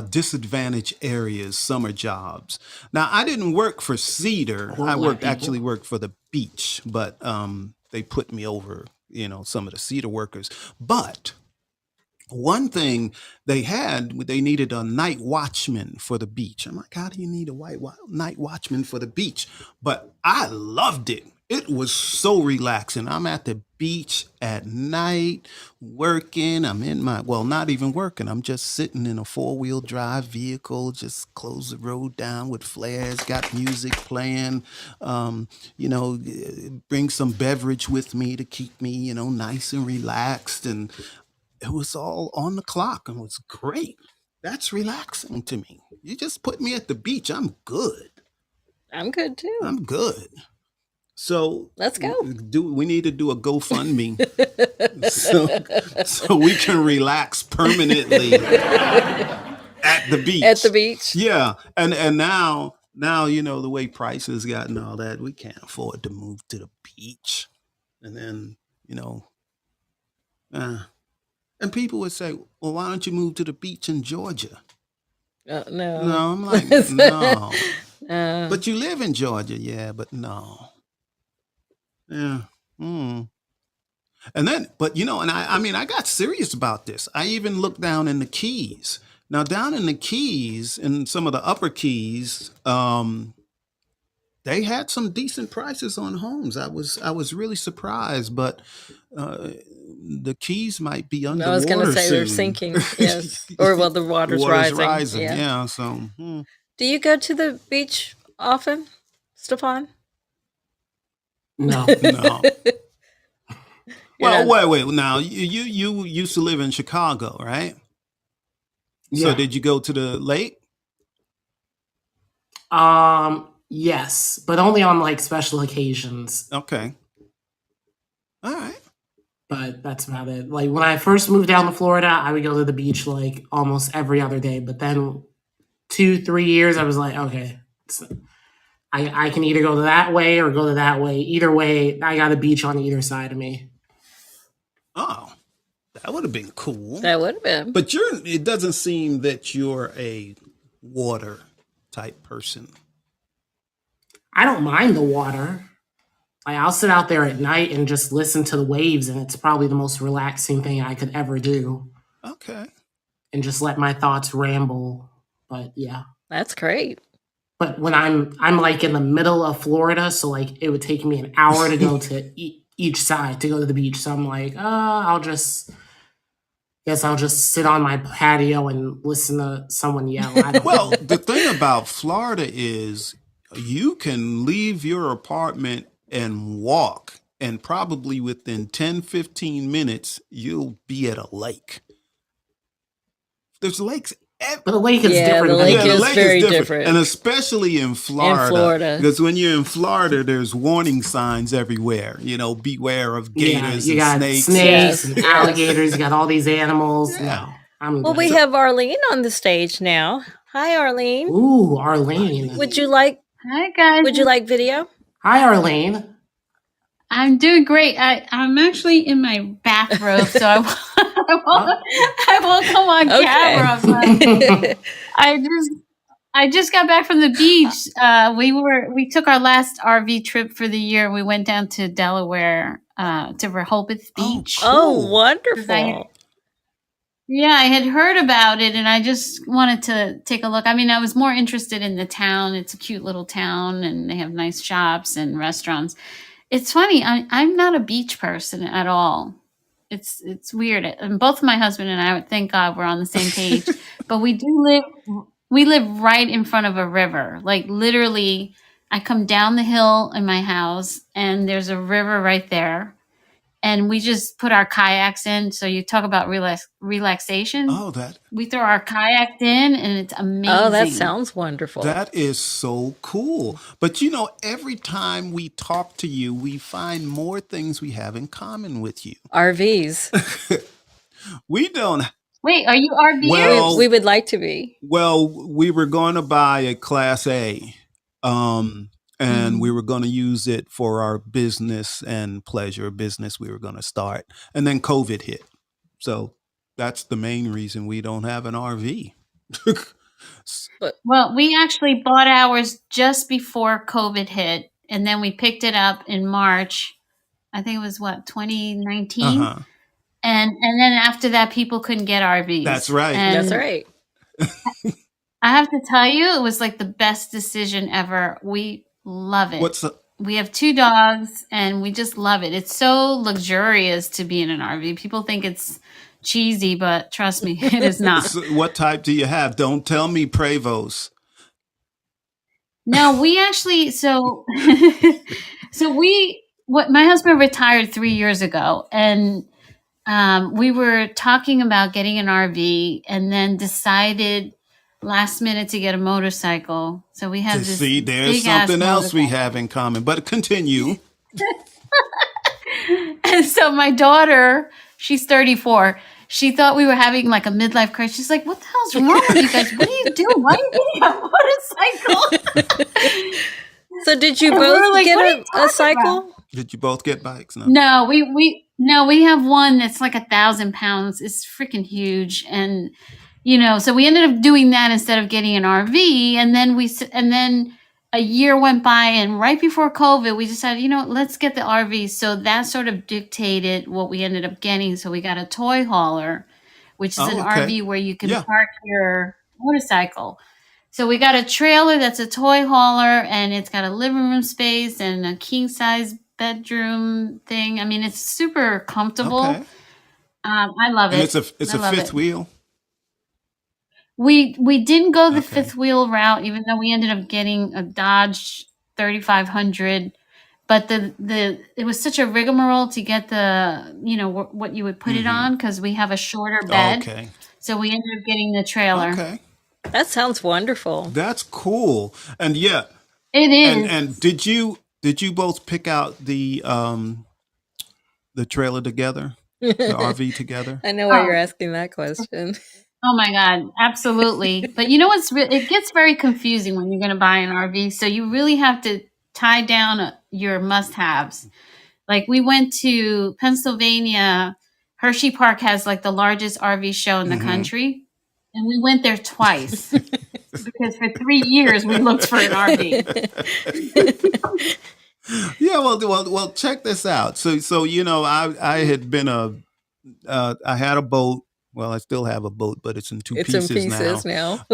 disadvantaged areas summer jobs. Now, I didn't work for Cedar. Poor I black actually people. worked for the beach, but they put me over, you know, some of the Cedar workers. But one thing they needed a night watchman for the beach. I'm like, how do you need a night watchman for the beach? But I loved it. It was so relaxing. I'm at the beach at night working. I'm in not even working. I'm just sitting in a 4-wheel drive vehicle, just close the road down with flares, got music playing, you know, bring some beverage with me to keep me, you know, nice and relaxed. And it was all on the clock and it was great. That's relaxing to me. You just put me at the beach. I'm good. I'm good too. I'm good. So Let's go. we need to do a GoFundMe so we can relax permanently at the beach. At the beach. Yeah. And now, you know, the way prices got and all that, we can't afford to move to the beach. And then, you know, and people would say, well, why don't you move to the beach in Georgia? No. No, I'm like, no. Uh, But you live in Georgia, yeah, but no. Yeah. And then, but you know, and I mean, I got serious about this. I even looked down in the Keys. Now, down in the Keys, in some of the upper Keys, they they had some decent prices on homes. I was really surprised, but the Keys might be I was going to underwater say they're soon. sinking. Yes. Or, well, the The water's water's rising. rising. Yeah. Yeah. So, Do you go to the beach often, Stefan? No. no. You're Well, not- wait. Now, you used to live in Chicago, right? So, Yeah. did you go to the lake? Yes, but only on like special occasions. Okay. All right. But that's about it. Like when I first moved down to Florida, I would go to the beach like almost every other day. But then 2-3 years, I was like, okay, I can either go that way or go to that way. Either way, I got a beach on either side of me. Oh, that would have been cool. That would have been. But it doesn't seem that you're a water type person. I don't mind the water. Like I'll sit out there at night and just listen to the waves, and it's probably the most relaxing thing I could ever do. Okay. And just let my thoughts ramble. But yeah. That's great. But when I'm like in the middle of Florida, so like it would take me an hour to go to each side to go to the beach. So I'm like, I'll just sit on my patio and listen to someone yell. I don't Well, know. the thing about Florida is you can leave your apartment and walk, and probably within 10-15 minutes, you'll be at a lake. There's lakes But the lake is Yeah, different. the lake the is lake very different. and especially in Florida. Florida. Because when you're in Florida, there's warning signs everywhere. Beware of gators you and got snakes. Yes, and yes. alligators. You got all these animals. Yeah. No, I'm Well, good. we have Arlene on the stage now. Hi, Arlene. Ooh, Arlene. Would you like Hi guys. video? Hi, Arlene. I'm doing great. I'm actually in my bathrobe, so I won't come on camera. But I just got back from the beach. We took our last RV trip for the year. We went down to Delaware to Rehoboth Beach. Oh, Cool. wonderful. Yeah, I had heard about it and I just wanted to take a look. I mean, I was more interested in the town. It's a cute little town and they have nice shops and restaurants. It's funny, I'm not a beach person at all. It's weird. And both my husband and I, thank God, we're on the same page. But we live right in front of a river. Like literally, I come down the hill in my house and there's a river right there. And we just put our kayaks in. So you talk about relaxation. Oh, We throw our kayaks in and it's amazing. Oh, that sounds wonderful. that is so cool. But every time we talk to you, we find more things we have in common with you. RVs. We don't. Wait, are you RVers? Well, We would like to be. Well, we were going to buy a Class A, and we were going to use it for our business and pleasure business we were going to start. And then COVID hit. So that's the main reason we don't have an RV. Well, we actually bought ours just before COVID hit, and then we picked it up in March. I think it was 2019, Uh-huh. and then after that, people couldn't get RVs. That's right. And That's right. I have to tell you, it was like the best decision ever. We love it. We have 2 dogs, and we just love it. It's so luxurious to be in an RV. People think it's cheesy, but trust me, it is not. What type do you have? Don't tell me Prevost. No, we actually my husband retired 3 years ago, and we were talking about getting an RV, and then decided last minute to get a motorcycle. So we have this. See, there's big-ass something else we motorcycle. have in common. But continue. And so my daughter, she's 34. She thought we were having like a midlife crisis. She's like, "What the hell's wrong with you guys? What are you doing? Why are you getting a motorcycle?" So did you And we were both like, "What are get you a talking cycle? Did you both get bikes? No. No, we have one that's like 1,000 pounds. It's freaking huge, and so we ended up doing that instead of getting an RV. And then a year went by, and right before COVID, we decided, let's get the RV. So that sort of dictated what we ended up getting. So we got a toy hauler, which is an okay. RV where you can Yeah. park your motorcycle. So we got a trailer that's a toy hauler, and it's got a living room space and a king size bedroom thing. I mean, it's super comfortable. Okay. I love And it. it's I a love fifth it. wheel. We didn't go the Okay. fifth wheel route, even though we ended up getting a Dodge 3500. But it was such a rigmarole to get the what you would put it Mm-hmm. on, because we have a shorter bed, Okay. so we ended up getting the trailer. Okay. That sounds wonderful. That's cool. And yeah, It is. and did you both pick out the trailer together, the RV together? I know why you're Oh. asking that question. Oh my God, absolutely. But you know what's it gets very confusing when you're going to buy an RV. So you really have to tie down your must-haves. Like we went to Pennsylvania. Hershey Park has like the largest RV show in the country. And we went there twice because for 3 years we looked for an RV. Yeah, well, check this out. So I had been I had a boat. Well, I still have a boat, but it's in two It's in pieces pieces now.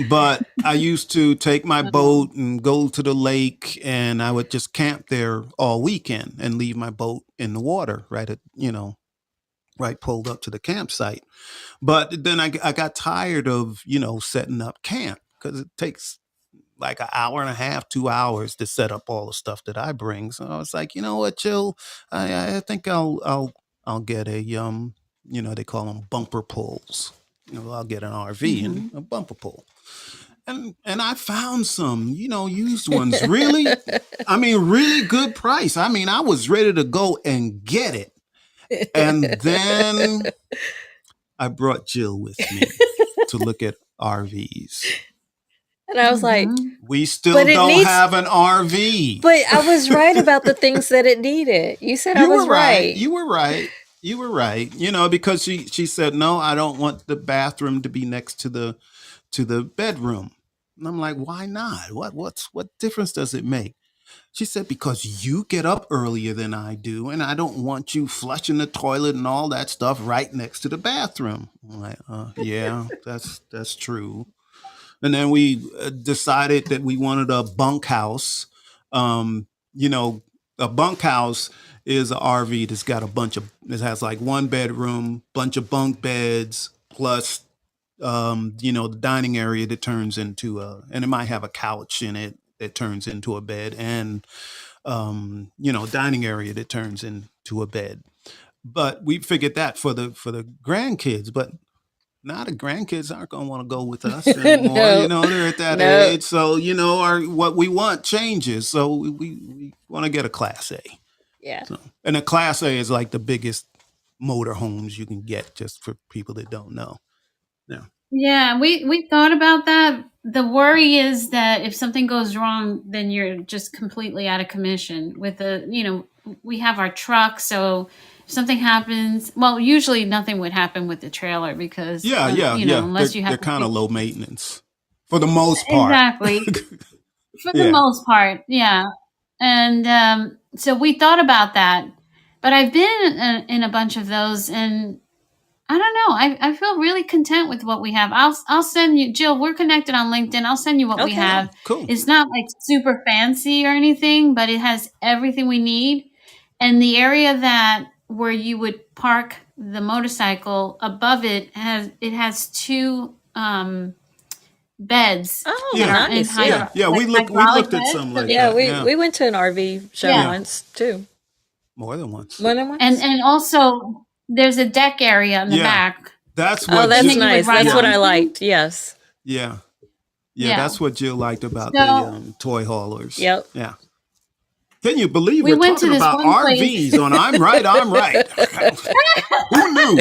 But I used to take my boat and go to the lake, and I would just camp there all weekend and leave my boat in the water right pulled up to the campsite. But then I got tired of setting up camp, because it takes like an hour and a half, 2 hours to set up all the stuff that I bring. So I was like, you know what, Jill, I think I'll get a they call them bumper pulls. I'll get an RV and a bumper pull. And I found some, used ones, really, I mean, really good price. I mean, I was ready to go and get it. And then I brought Jill with me to look at RVs. And I was like, We still But it don't needs- have an RV. but I was right about the things that it needed. You said I You was were right. You were right. You were right. Because she said, no, I don't want the bathroom to be next to the bedroom. And I'm like, why not? What difference does it make? She said, because you get up earlier than I do, and I don't want you flushing the toilet and all that stuff right next to the bathroom. I'm like, yeah, that's true. And then we decided that we wanted a bunkhouse. A bunkhouse is an RV that's got it has like one bedroom, bunch of bunk beds, plus the dining area that turns into and it might have a couch in it that turns into a bed, and dining area that turns into a bed. But we figured that for the grandkids, but now the grandkids aren't going to want to go with us anymore. No. They're at that No. age, so what we want changes. So we want to get a Class A. Yeah. And a Class A is like the biggest motor homes you can get, just for people that don't know. Yeah, we thought about that. The worry is that if something goes wrong, then you're just completely out of commission. With we have our truck, so if something happens, well, usually nothing would happen with the trailer because unless you have they're kind of low maintenance for the most part. Exactly. For the Yeah. most part, yeah. And so we thought about that, but I've been in a bunch of those, and I don't know. I feel really content with what we have. I'll send you, Jill. We're connected on LinkedIn. I'll send you what we Okay. have. Cool. It's not like super fancy or anything, but it has everything we need. And the area where you would park the motorcycle, above it has two beds. Oh, Yeah. nice. And Yeah. Yeah, we like looked at beds. some like Yeah, that. we went to an RV show Yeah. once too. More than once. More than once? And also there's a deck area in the Yeah. back. That's Oh, what that's you would nice. ride That's what on. I liked. Yes. Yeah. Yeah. That's what Jill liked about So- the toy haulers. Yep. Yeah. Can you believe We we're went to talking this about one RVs place. on I'm Right? Who knew?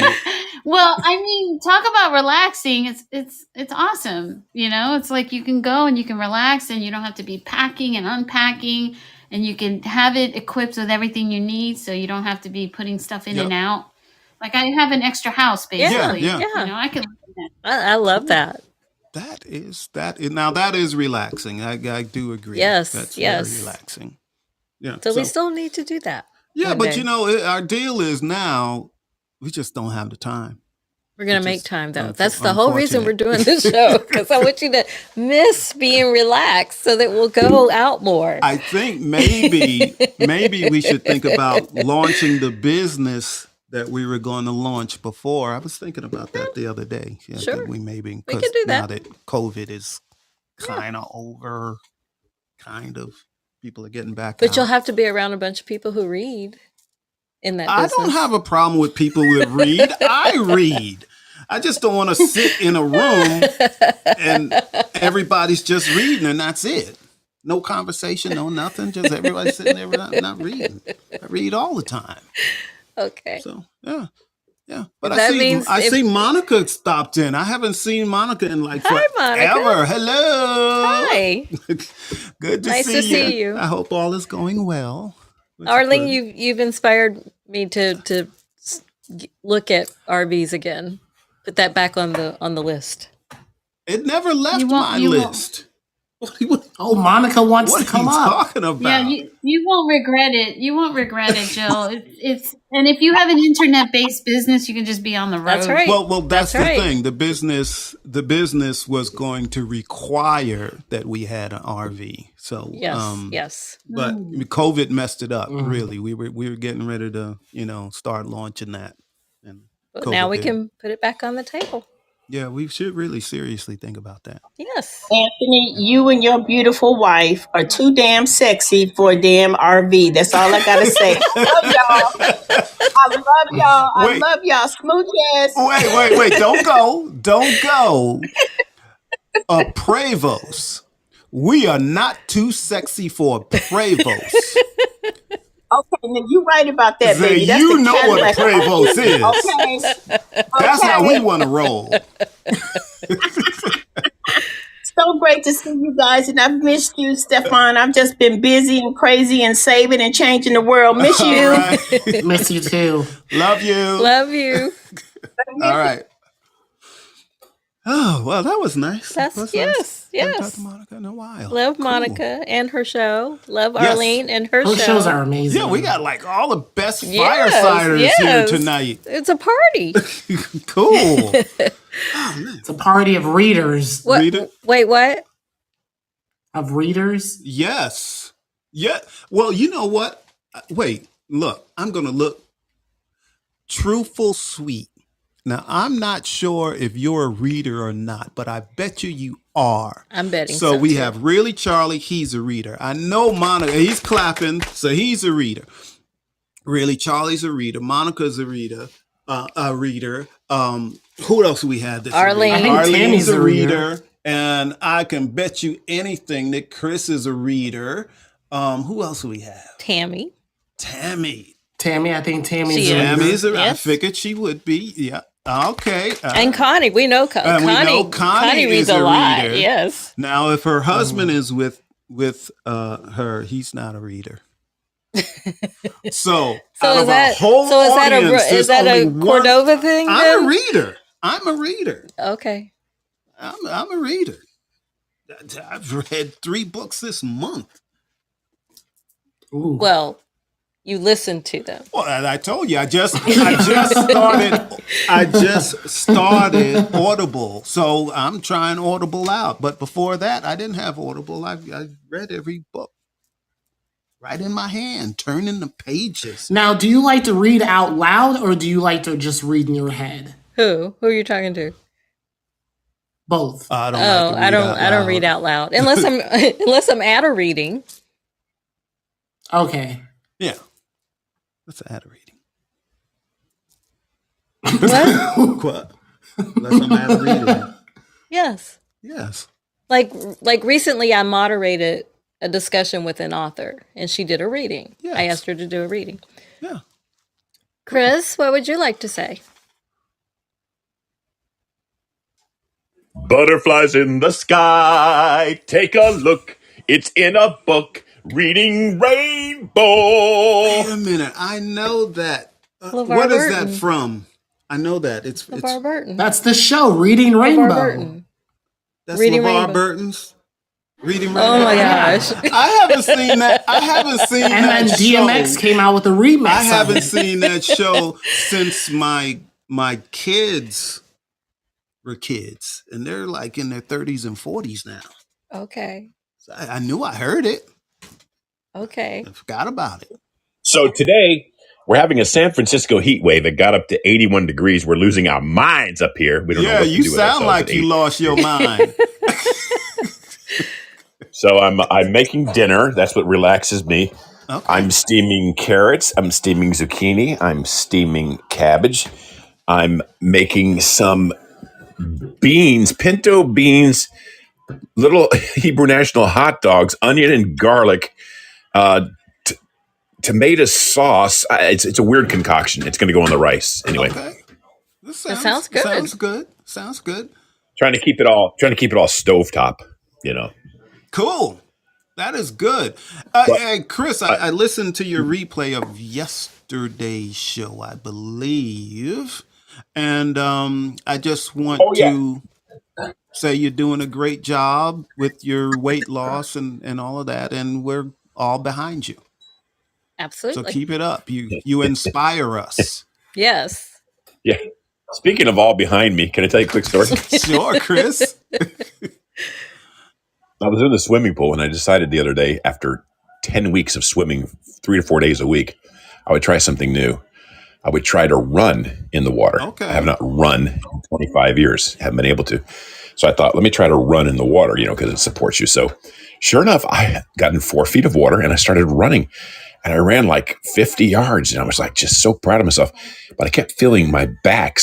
Well, I mean, talk about relaxing. It's awesome. It's like you can go and you can relax, and you don't have to be packing and unpacking, and you can have it equipped with everything you need, so you don't have to be putting stuff in Yep. and out. Like I have an extra house, basically. Yeah. I can. I love that. That is relaxing. I do agree. Yes, That's yes. very relaxing. Yeah. So we still need to do that. Yeah, one but day. our deal is now we just don't have the time. We're going Which to make is time, though. unf- That's the whole reason we're unfortunate. doing this show, because I want you to miss being relaxed so that we'll go out more. I think maybe we should think about launching the business that we were going to launch before. I was thinking about that the other day. Yeah, Sure. that we maybe We because can do now that. that COVID is kind of over, kind of people are getting back But you'll out. have to be around a bunch of people who read in that I business. don't have a problem with people that read. I read. I just don't want to sit in a room and everybody's just reading and that's it. No conversation, no nothing. Just everybody sitting there not reading. I read all the time. Okay. So yeah. But That I means if- see Monica stopped in. I haven't seen Monica in like Hi, Monica. forever. Hello. Hi. Good to Nice see to see you. I hope all is going well. Which is Arlene, good. you've inspired me to look at RVs again. Put that back on the list. It never left You won't- my you won't. list. What Oh, Monica wants what to are come you up. talking about? Yeah, you won't regret it. You won't regret it, Jill. It's and if you have an internet based business, you can just be on the road. That's right. Well, that's the right. thing. The business was going to require that we had an RV. So, Yes. Yes. but COVID messed it up. Really, we were getting ready to, start launching that. And But now COVID we did. can put it back on the table. Yeah, we should really seriously think about that. Yes. Anthony, you and your beautiful wife are too damn sexy for a damn RV. That's all I gotta say. Love y'all. I love y'all. I Wait. love y'all. Smooches. Wait! Don't go. Prevost. We are not too sexy for Prevost. Okay, now you right about that, Say, baby. That's you the know what a Cadillac. Prevost is. Okay. That's how we Okay. want to roll. So great to see you guys, and I've missed you, Stefan. I've just been busy and crazy and saving and changing the world. Miss All you. right. Miss you too. Love you. Love you. All right. Oh, well, that was nice. That's- That's yes, nice. Haven't yes. talked to Monica in a while. Love Cool. Monica and her show. Love Yes. Arlene and her Those show. shows are amazing. Yeah, we got like all the best Yes, firesiders yes. here tonight. It's a party. Cool. It's a party of readers. What? Read it. Wait, what? Of readers. Yes. Yeah. Well, you know what? Wait, look, I'm going to look truthful sweet. Now, I'm not sure if you're a reader or not, but I bet you are. I'm betting. So we too. have Really Charlie, he's a reader. I know Monica, he's clapping, so he's a reader. Really Charlie's a reader. Monica's a reader. Who else we had this Arlene. I think Arlene's Tammy's a a reader. reader. And I can bet you anything that Chris is a reader. Who else do we have? Tammy. Tammy. Tammy, I think Tammy's She a is. reader. Tammy's a I Yes. figured she would be. Yeah. Okay. And Connie. We know and we Connie. know Connie reads is a a lot. reader. Yes. Now, if her husband is with her, he's not a reader. So, out So is of that a whole so? Is that audience, is there's that a only one- Cordova thing? I'm a then? reader. I'm a reader. Okay. I'm a reader. I've read 3 books this month. Ooh. Well, you listen to them. Well, and I told you, I just started Audible, so I'm trying Audible out. But before that, I didn't have Audible. I read every book right in my hand, turning the pages. Now, do you like to read out loud or do you like to just read in your head? Who? Who are you talking to? Both. I don't. Oh, like to read I don't. out I don't loud. read out loud unless I'm at a reading. Okay. Yeah, let's add a reading. What? What? Unless I'm at a reading. Yes. Yes. Like recently, I moderated a discussion with an author, and she did a reading. I Yes. asked her to do a reading. Yeah. Chris, what would you like to say? Butterflies in the sky, take a look. It's in a book, Reading Rainbow. Wait a minute. I know that. LeVar What is Burton. that from? I know that. It's LeVar Burton. That's the show, Reading LeVar Rainbow. Burton. that's Reading LeVar Rainbow. Burton's Reading Rainbow. Oh my gosh. I haven't seen that. I haven't seen And that then DMX show. came out with a remix. I of haven't it. seen that show since my kids were kids, and they're like in their 30s and 40s now. Okay. So I knew I heard it. Okay. I forgot about it. So today we're having a San Francisco heat wave. It got up to 81 degrees. We're losing our minds up here. We don't know Yeah, what to you do with sound ourselves like at you 80. lost your mind. So I'm making dinner. That's what relaxes me. Okay. I'm steaming carrots. I'm steaming zucchini. I'm steaming cabbage. I'm making some beans, pinto beans, little Hebrew National hot dogs, onion and garlic, tomato sauce. It's a weird concoction. It's going to go on the rice anyway. Okay. That sounds good. Sounds good. Sounds good. Trying to keep it all stovetop. Cool. That is good. Hey, Chris, I listened to your replay of yesterday's show, I believe. And I just want to say you're doing a great job with your weight loss and all of that. And we're all behind you. Absolutely. So keep it up. You inspire us. Yes. Yeah. Speaking of all behind me, can I tell you a quick story? Sure, Chris. I was in the swimming pool and I decided the other day, after 10 weeks of swimming 3 to 4 days a week, I would try something new. I would try to run in the water. Okay. I have not run in 25 years, haven't been able to. So I thought, let me try to run in the water, because it supports you. So sure enough, I got in 4 feet of water and I started running. And I ran like 50 yards and I was like just so proud of myself. But I kept feeling my back,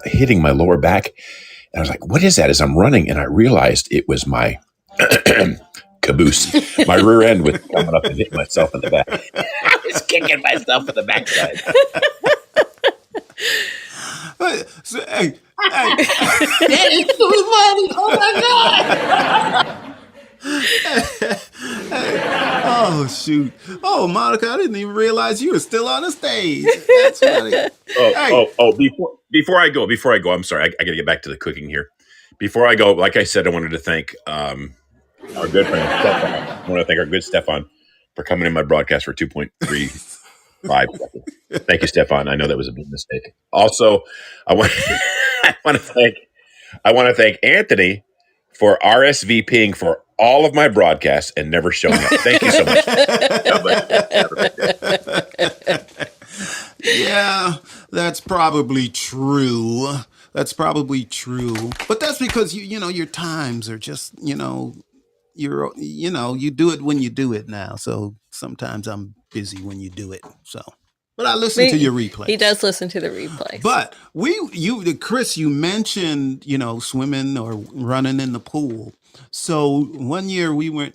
hitting my lower back. And I was like, what is that as I'm running? And I realized it was my caboose. My rear end was coming up and hitting myself in the back. I was kicking myself in the backside. Hey. That is too funny. Oh my God. Oh, shoot. Oh, Monica, I didn't even realize you were still on the stage. That's funny. Before I go, I'm sorry. I got to get back to the cooking here. Before I go, like I said, I wanted to thank our good friend Stefan. I want to thank our good Stefan for coming in my broadcast for 2.35 seconds. Thank you, Stefan. I know that was a big mistake. Also, I want to thank Anthony for RSVPing for all of my broadcasts and never showing up. Thank you so much. Yeah, that's probably true. But that's because your times are just, you do it when you do it now. So sometimes I'm busy when you do it. So, but I listen to your replays. He does listen to the replays. But Chris, you mentioned, swimming or running in the pool. So one year we were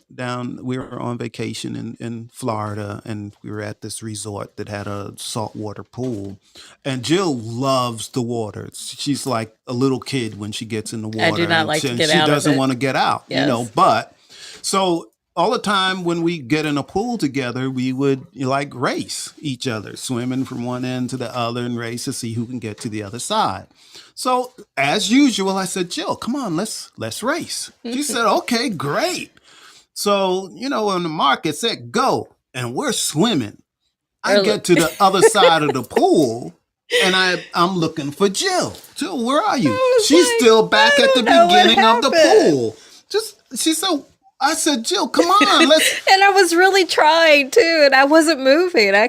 on vacation in Florida, and we were at this resort that had a saltwater pool. And Jill loves the water. She's like a little kid when she gets in the water. I do not like to get out of it. She doesn't want to get out, Yes. but so all the time when we get in a pool together, we would race each other, swimming from one end to the other and race to see who can get to the other side. So as usual, I said, Jill, come on, let's race. She said, okay, great. So, when the market said go and we're swimming, I get to the other side of the pool and I'm looking for Jill. Jill, where are you? She's still back at the beginning of the pool. She said, I said, Jill, come on, let's. And I was really trying too, and I wasn't moving. I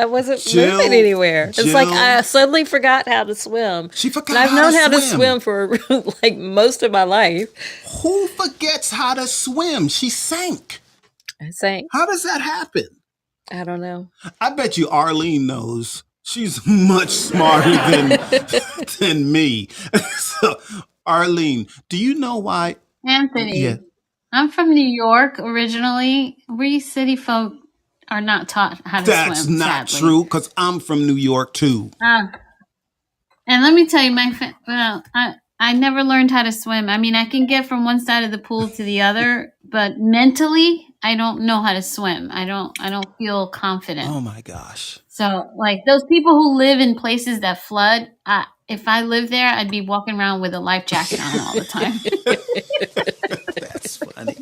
wasn't moving anywhere. It's like I suddenly forgot how to swim. She forgot and I've known how to swim for like most of my life. Who forgets how to swim? She sank. I sank. How does that happen? I don't know. I bet you Arlene knows. She's much smarter than me. So, Arlene, do you know why? Anthony, Yeah. I'm from New York originally. We city folk are not taught how to swim. That's not sadly. true, because I'm from New York too. And let me tell you, I never learned how to swim. I mean, I can get from one side of the pool to the other, but mentally, I don't know how to swim. I don't feel confident. Oh my gosh. So, like those people who live in places that flood, if I lived there, I'd be walking around with a life jacket on all the time. That's funny.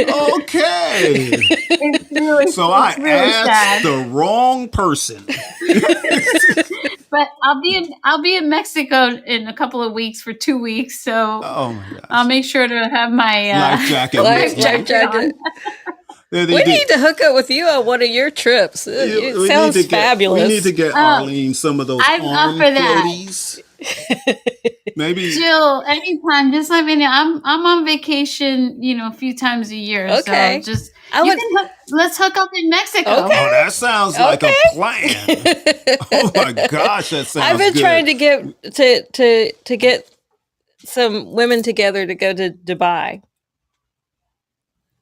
Okay. It's really So I really asked sad. the wrong person. But I'll be in Mexico in a couple of weeks for 2 weeks, so Oh my gosh. I'll make sure to have my Life jacket. Life with you. jacket. Yeah, We need to hook up with you on one of your trips. It we sounds need to fabulous. We need to get Arlene some of those I'm up arm for that. floaties. Maybe. Jill, anytime, just let me know. I'm on vacation, a few times a year. Okay. So just I would- let's hook up in Mexico. Okay. Oh, that sounds like Okay. a plan. Oh my gosh, that sounds I've been good. trying to get some women together to go to Dubai.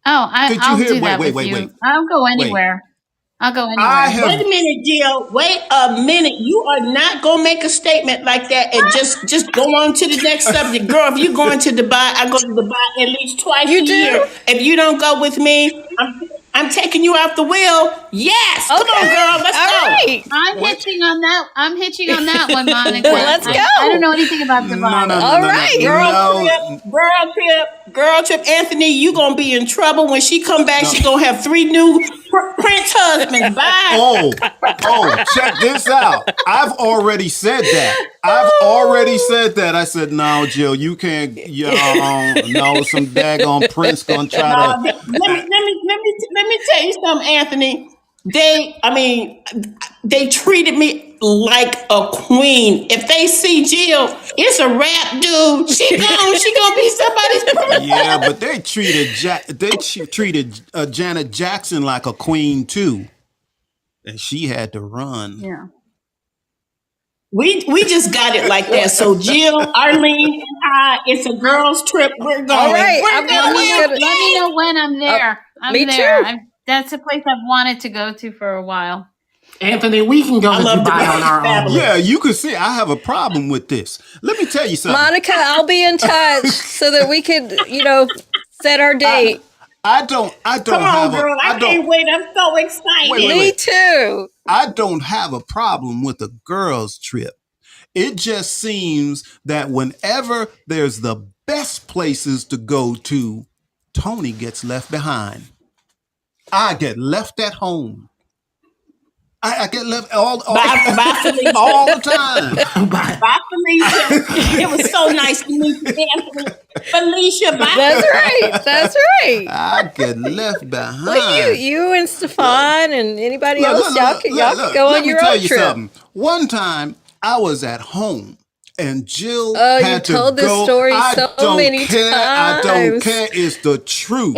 Oh, Did you I'll hear- do that wait, with wait, you. wait. I'll go anywhere. I'll go anywhere. I have- Wait a minute, Jill. Wait a minute. You are not gonna make a statement like that and just go on to the next subject, girl. If you're going to Dubai, I go to Dubai at least twice You a do? year. If you don't go with me, I'm taking you off the wheel. Yes, come on, girl. Let's All go. right. I'm hitching on that one, Monica. Let's go. I don't know anything about Dubai. All right. Girl trip. Anthony, you gonna be in trouble when she come back. She gonna have 3 new Prince husbands. Bye. Oh, check this out. I've already said that. I said, no, Jill, you can't. No, some daggone Prince gonna try to. Let me tell you something, Anthony. They treated me like a queen. If they see Jill, it's a rap, dude. She gonna be somebody's prince. Yeah, but they treated Janet Jackson like a queen too, and she had to run. Yeah. We just got it like that. So Jill, Arlene, and I, it's a girls' trip. We're going. All right. We're I'm going. gonna- Let me know when I'm there. I'm me there. too. That's a place I've wanted to go to for a while. Anthony, we can go to love Dubai Dubai. on our own. Fabulous. Yeah, you can see I have a problem with this. Let me tell you something. Monica, I'll be in touch so that we could, set our date. I don't Come have on, girl. I can't wait. I'm so excited. Wait. Me too. I don't have a problem with a girls' trip. It just seems that whenever there's the best places to go to, Tony gets left behind. I get left at home. I get left all Bye, Felicia. all the time. Bye, Felicia. It was so nice to meet you, Anthony. Felicia, bye. That's right. I get left behind. Well, you and Stefan and anybody Look, else, y'all can go let on me your tell own you trip. something. One time I was at home and Jill Oh, you had to told this go. story I so don't many care. I don't times. care. It's the truth.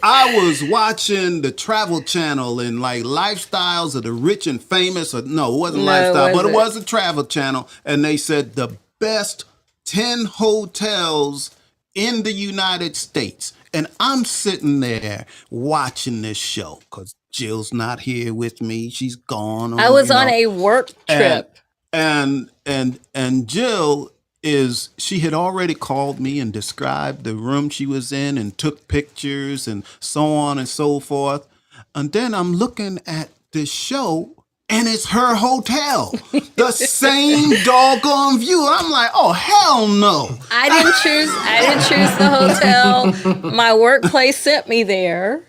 I was watching the Travel Channel and like lifestyles of the rich and famous. Or no, it wasn't No, lifestyle, but it wasn't. was a Travel Channel, and they said the best 10 hotels in the United States. And I'm sitting there watching this show because Jill's not here with me. She's gone. I was on a work trip. And Jill she had already called me and described the room she was in and took pictures and so on and so forth. And then I'm looking at this show and it's her hotel. The same doggone view. I'm like, oh hell no. I didn't choose the hotel. My workplace sent me there.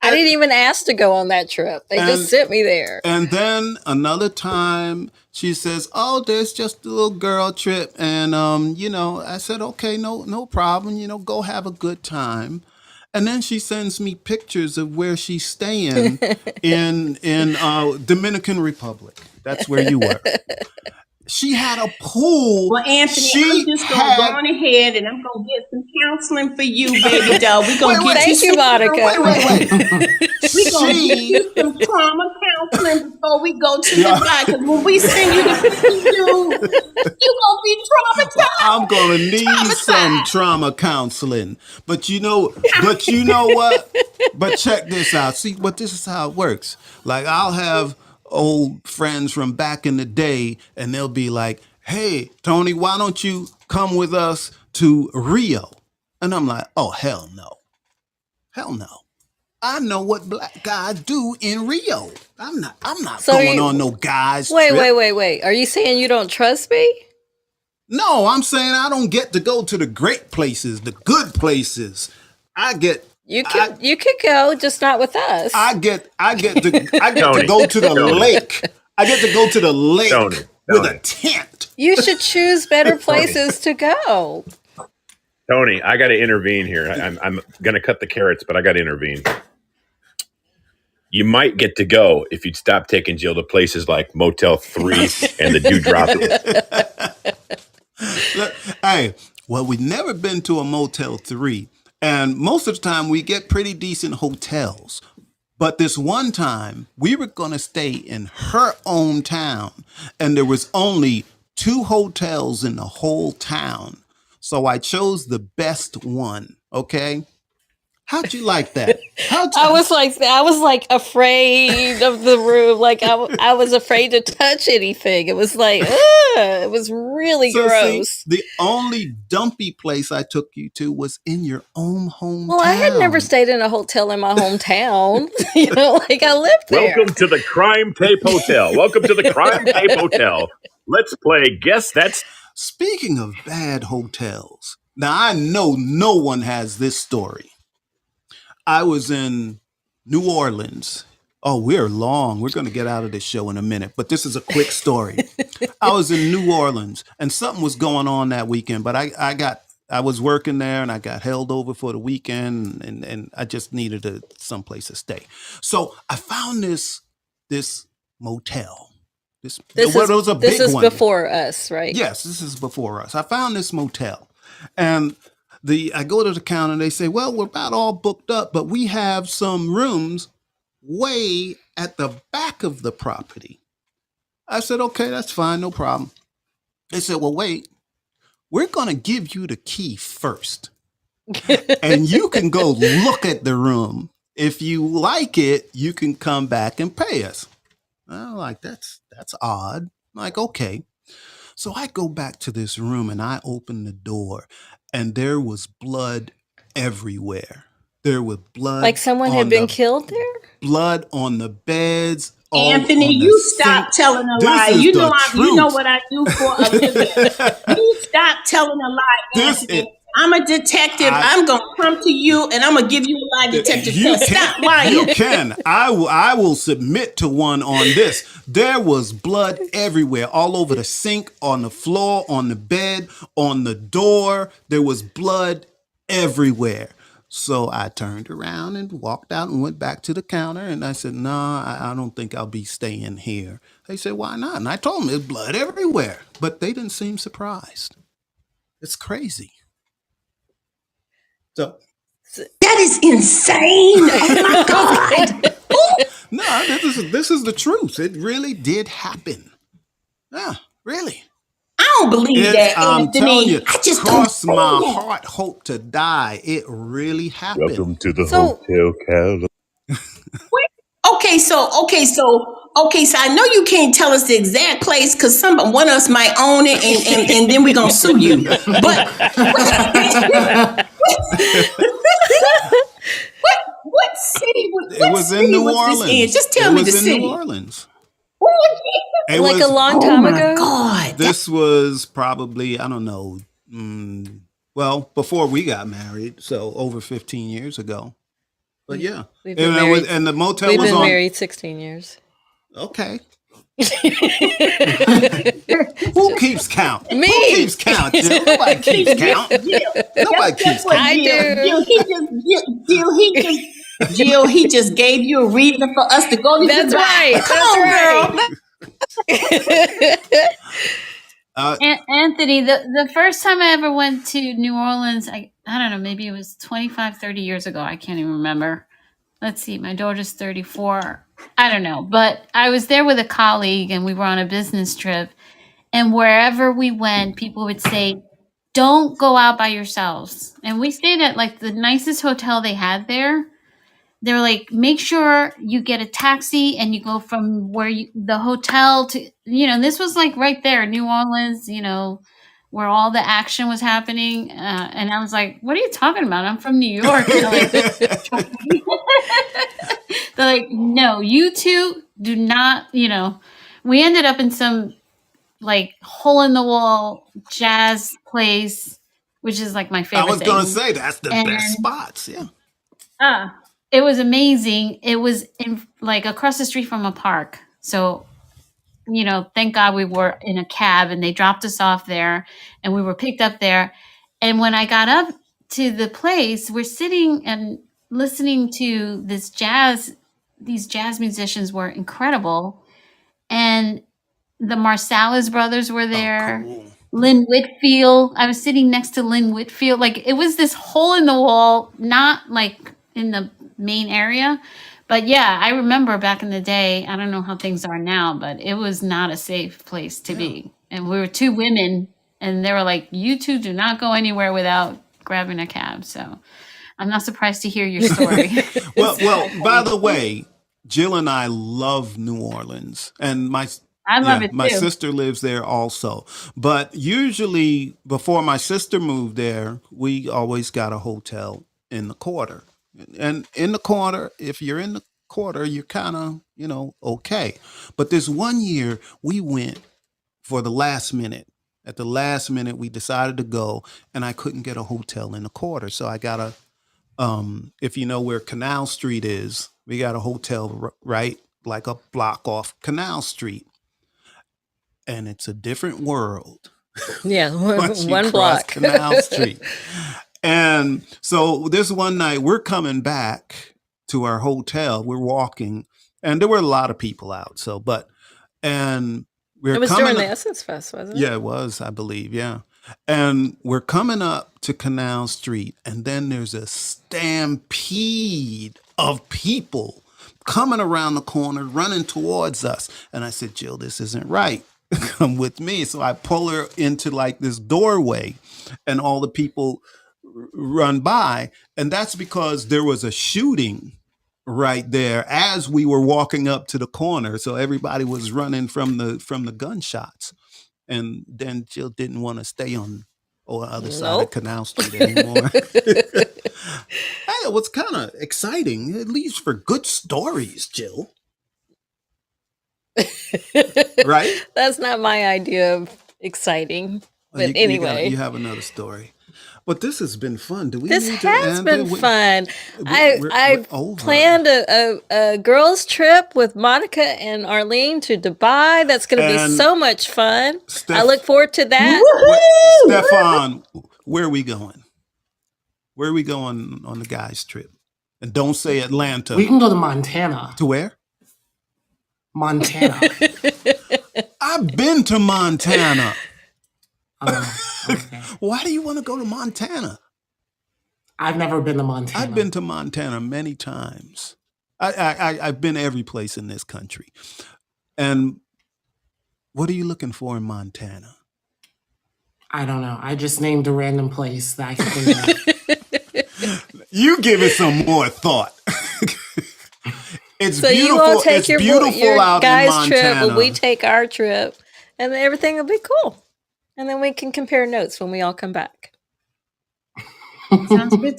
I didn't even ask to go on that trip. They just sent me there. And then another time she says, oh, there's just a little girl trip. And, I said, okay, no problem. Go have a good time. And then she sends me pictures of where she's staying in Dominican Republic. That's where you were. She had a pool. Well, Anthony, I'm just going to go on ahead and I'm going to get some counseling for you, baby doll. We're going to get Thank you, Monica. We're going to get you some trauma counseling before we go to Dubai. Because when we send you the pictures, you're going to be traumatized. I'm going to need some trauma counseling. But you know what? But check this out. See, but this is how it works. Like I'll have old friends from back in the day and they'll be like, hey, Tony, why don't you come with us to Rio? And I'm like, oh, hell no. I know what black guys do in Rio. I'm not going on no guys trip. Wait. Are you saying you don't trust me? No, I'm saying I don't get to go to the great places, the good places. You could go, just not with us. I get to go to the lake. I get to go to the lake. Tony. with a tent. You should choose better Tony, places to go. Tony, I got to intervene here. I'm going to cut the carrots, but I got to intervene. You might get to go if you'd stop taking Jill to places like Motel 3 and the Dewdrop. Look, hey, well, we've never been to a Motel 3, and most of the time we get pretty decent hotels. But this one time, we were going to stay in her own town, and there was only 2 hotels in the whole town. So I chose the best one, okay? How'd you like that? I was like afraid of the room. Like I was afraid to touch anything. It was like, it was really So see, gross. the only dumpy place I took you to was in your own hometown. Well, I had never stayed in a hotel in my hometown. Like I lived there. Welcome to the Crime Tape Hotel. Welcome to the Crime Tape Hotel. Let's play Guess That's. Speaking of bad hotels, now I know no one has this story. I was in New Orleans. Oh, we're long. We're going to get out of this show in a minute, but this is a quick story. I was in New Orleans, and something was going on that weekend, but I was working there, and I got held over for the weekend, and I just needed someplace to stay. So I found this motel. This was a big is one. before us, right? Yes, this is before us. I found this motel, and I go to the counter and they say, well, we're about all booked up, but we have some rooms way at the back of the property. I said, okay, that's fine, no problem. They said, well, wait, we're going to give you the key first, and you can go look at the room. If you like it, you can come back and pay us. I'm like, that's odd. I'm like, okay. So I go back to this room and I open the door, and there was blood everywhere. There was blood. Like someone had been killed there? Blood on the beds. Anthony, on the you sink. stop telling a This lie. is You the know you know truth. what I do for a living. You stop telling a lie, This Anthony. is- I'm a detective. I'm gonna come to you and I'm gonna give you a lie detector You test. Stop can. lying. You can. I will submit to one on this. There was blood everywhere, all over the sink, on the floor, on the bed, on the door. There was blood everywhere. So I turned around and walked out and went back to the counter, and I said, no, I don't think I'll be staying here. They said, why not? And I told them there's blood everywhere, but they didn't seem surprised. It's crazy. So That is insane. Oh my God. no, this is the truth. It really did happen. Yeah, really. I don't believe that, I'm Anthony. telling you, I just cross don't my believe that. heart, hope to die. It really happened. Welcome to the So- Hotel California. Okay, so I know you can't tell us the exact place because one of us might own it, and then we're gonna sue you. But what city? It was in New Orleans. Just tell me the It was in city. New Orleans. Oh, It Like was, a long oh time my ago? God! This was probably, I don't know, well, before we got married, so over 15 years ago. But yeah, We've been and, married- and the motel We've was been on. married 16 years. Okay. Who keeps count? Me. Who keeps count? Jill? Nobody keeps count. Nobody keeps count. I do. Jill, he just gave you a reason for us to go to That's Dubai. right. Come That's on, girl. Anthony, the first time I ever went to New Orleans, I don't know, maybe it was 25, 30 years ago. I can't even remember. Let's see, my daughter's 34. I don't know. But I was there with a colleague and we were on a business trip. And wherever we went, people would say, don't go out by yourselves. And we stayed at like the nicest hotel they had there. They were like, make sure you get a taxi and you go from the hotel to, this was like right there, New Orleans, where all the action was happening. And I was like, what are you talking about? I'm from New York. They're like, no, you two do not, we ended up in some like hole in the wall jazz place, which is like my favorite I was going to thing. say that's the best spots. Yeah. It was amazing. It was in like across the street from a park. So thank God we were in a cab and they dropped us off there and we were picked up there. And when I got up to the place, we're sitting and listening to this jazz. These jazz musicians were incredible. And the Marsalis brothers were there. Cool. Lynn Whitfield. I was sitting next to Lynn Whitfield. Like, it was this hole in the wall, not like in the main area. But yeah, I remember back in the day, I don't know how things are now, but it was not a safe place to be. And we were two women, and they were like, you two do not go anywhere without grabbing a cab. So I'm not surprised to hear your story. Well, by the way, Jill and I love New Orleans, and I love it my too. sister lives there also. But usually, before my sister moved there, we always got a hotel in the Quarter. And in the Quarter, if you're in the Quarter, you're kind of, okay. But this one year, we went for the last minute. At the last minute, we decided to go, and I couldn't get a hotel in the Quarter. So I got if you know where Canal Street is, we got a hotel right like a block off Canal Street. And it's a different world. Yeah, once you one cross block. Canal Street. And so this one night, we're coming back to our hotel. We're walking, and there were a lot of people out. And we're It was coming during the up- Essence Fest, wasn't it? Yeah, it was, I believe. Yeah. And we're coming up to Canal Street, and then there's a stampede of people coming around the corner, running towards us. And I said, Jill, this isn't right. Come with me. So I pull her into like this doorway, and all the people run by. And that's because there was a shooting right there as we were walking up to the corner. So everybody was running from the gunshots. And then Jill didn't want to stay on the other side of Nope. Canal Street anymore. Hey, it was kind of exciting. It leaves for good stories, Jill. Right? That's not my idea of exciting. Well, But anyway. you have another story. But this has been fun. Do we This need to has end been it? fun. we're I over. planned a girls' trip with Monica and Arlene to Dubai. That's going to be And so much fun. Steph- I look forward to that. Stefan, where are we going? Where are we going on the guys' trip? And don't say Atlanta. We can go to Montana. To where? Montana. I've been to Montana. Okay. Why do you want to go to Montana? I've never been to Montana. I've been to Montana many times. I've been every place in this country. And what are you looking for in Montana? I don't know. I just named a random place that I can think of. You give it some more thought. It's So beautiful. you all take it's your beautiful out in guys' Montana. trip, but we take our trip, and then everything will be cool. And then we can compare notes when we all come back. Sounds good.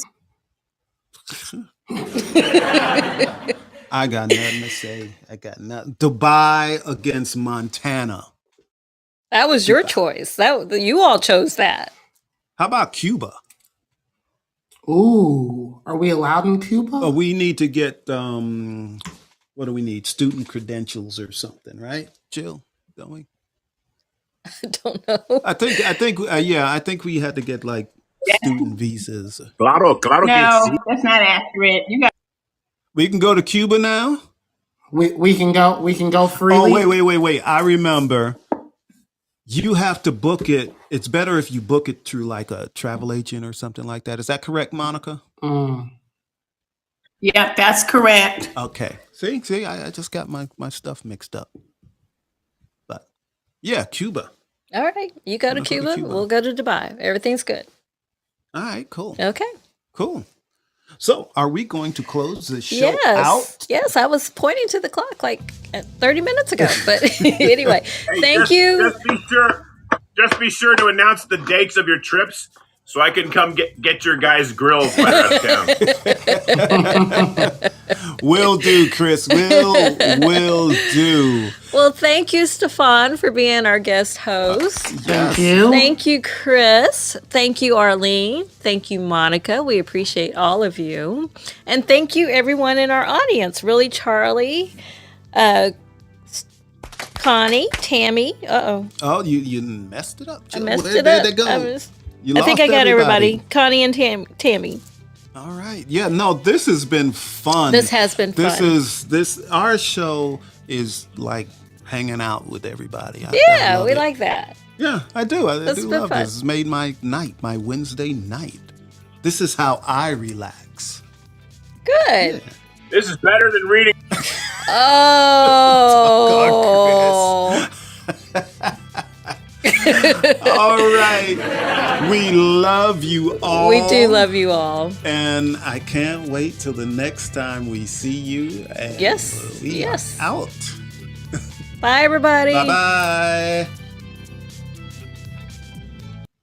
I got nothing to say. I got nothing. Dubai against Montana. That was your choice. You all chose that. How about Cuba? Ooh, are we allowed in Cuba? Oh, we need to get what do we need? Student credentials or something, right, Jill? Don't we? I don't know. I think we had to get like student visas. Claro que No, sí. that's not accurate. You got We can go to Cuba now. We can go freely. Oh, wait. I remember. You have to book it. It's better if you book it through like a travel agent or something like that. Is that correct, Monica? yeah, that's correct. Okay. See, I just got my stuff mixed up. But yeah, Cuba. All right. You go to Wanna go to Cuba. Cuba? We'll go to Dubai. Everything's good. All right, cool. Okay. Cool. So are we going to close the show out? Yes. I was pointing to the clock like 30 minutes ago. But anyway, thank you. Just be sure to announce the dates of your trips so I can come get your guys' grills when I'm out of town. Will do, Chris. Will do. Well, thank you, Stefan, for being our guest host. Thank you. Thank you, Chris. Thank you, Arlene. Thank you, Monica. We appreciate all of you. And thank you, everyone in our audience. Really, Charlie, Connie, Tammy. Oh, you messed it up. I messed There- it there up. they go. I think I got everybody. Connie and Tammy. All right. Yeah, no, this has been fun. This has been fun. Our show is like hanging out with everybody. I Yeah, love we it. like that. Yeah, I do. I It's do been love fun. this. It's made my night, my Wednesday night. This is how I relax. Good. This is better than reading. Oh. All right. We love you all. We do love you all. And I can't wait till the next time we see you. And Yes, we yes. are out. Bye, everybody. Bye-bye.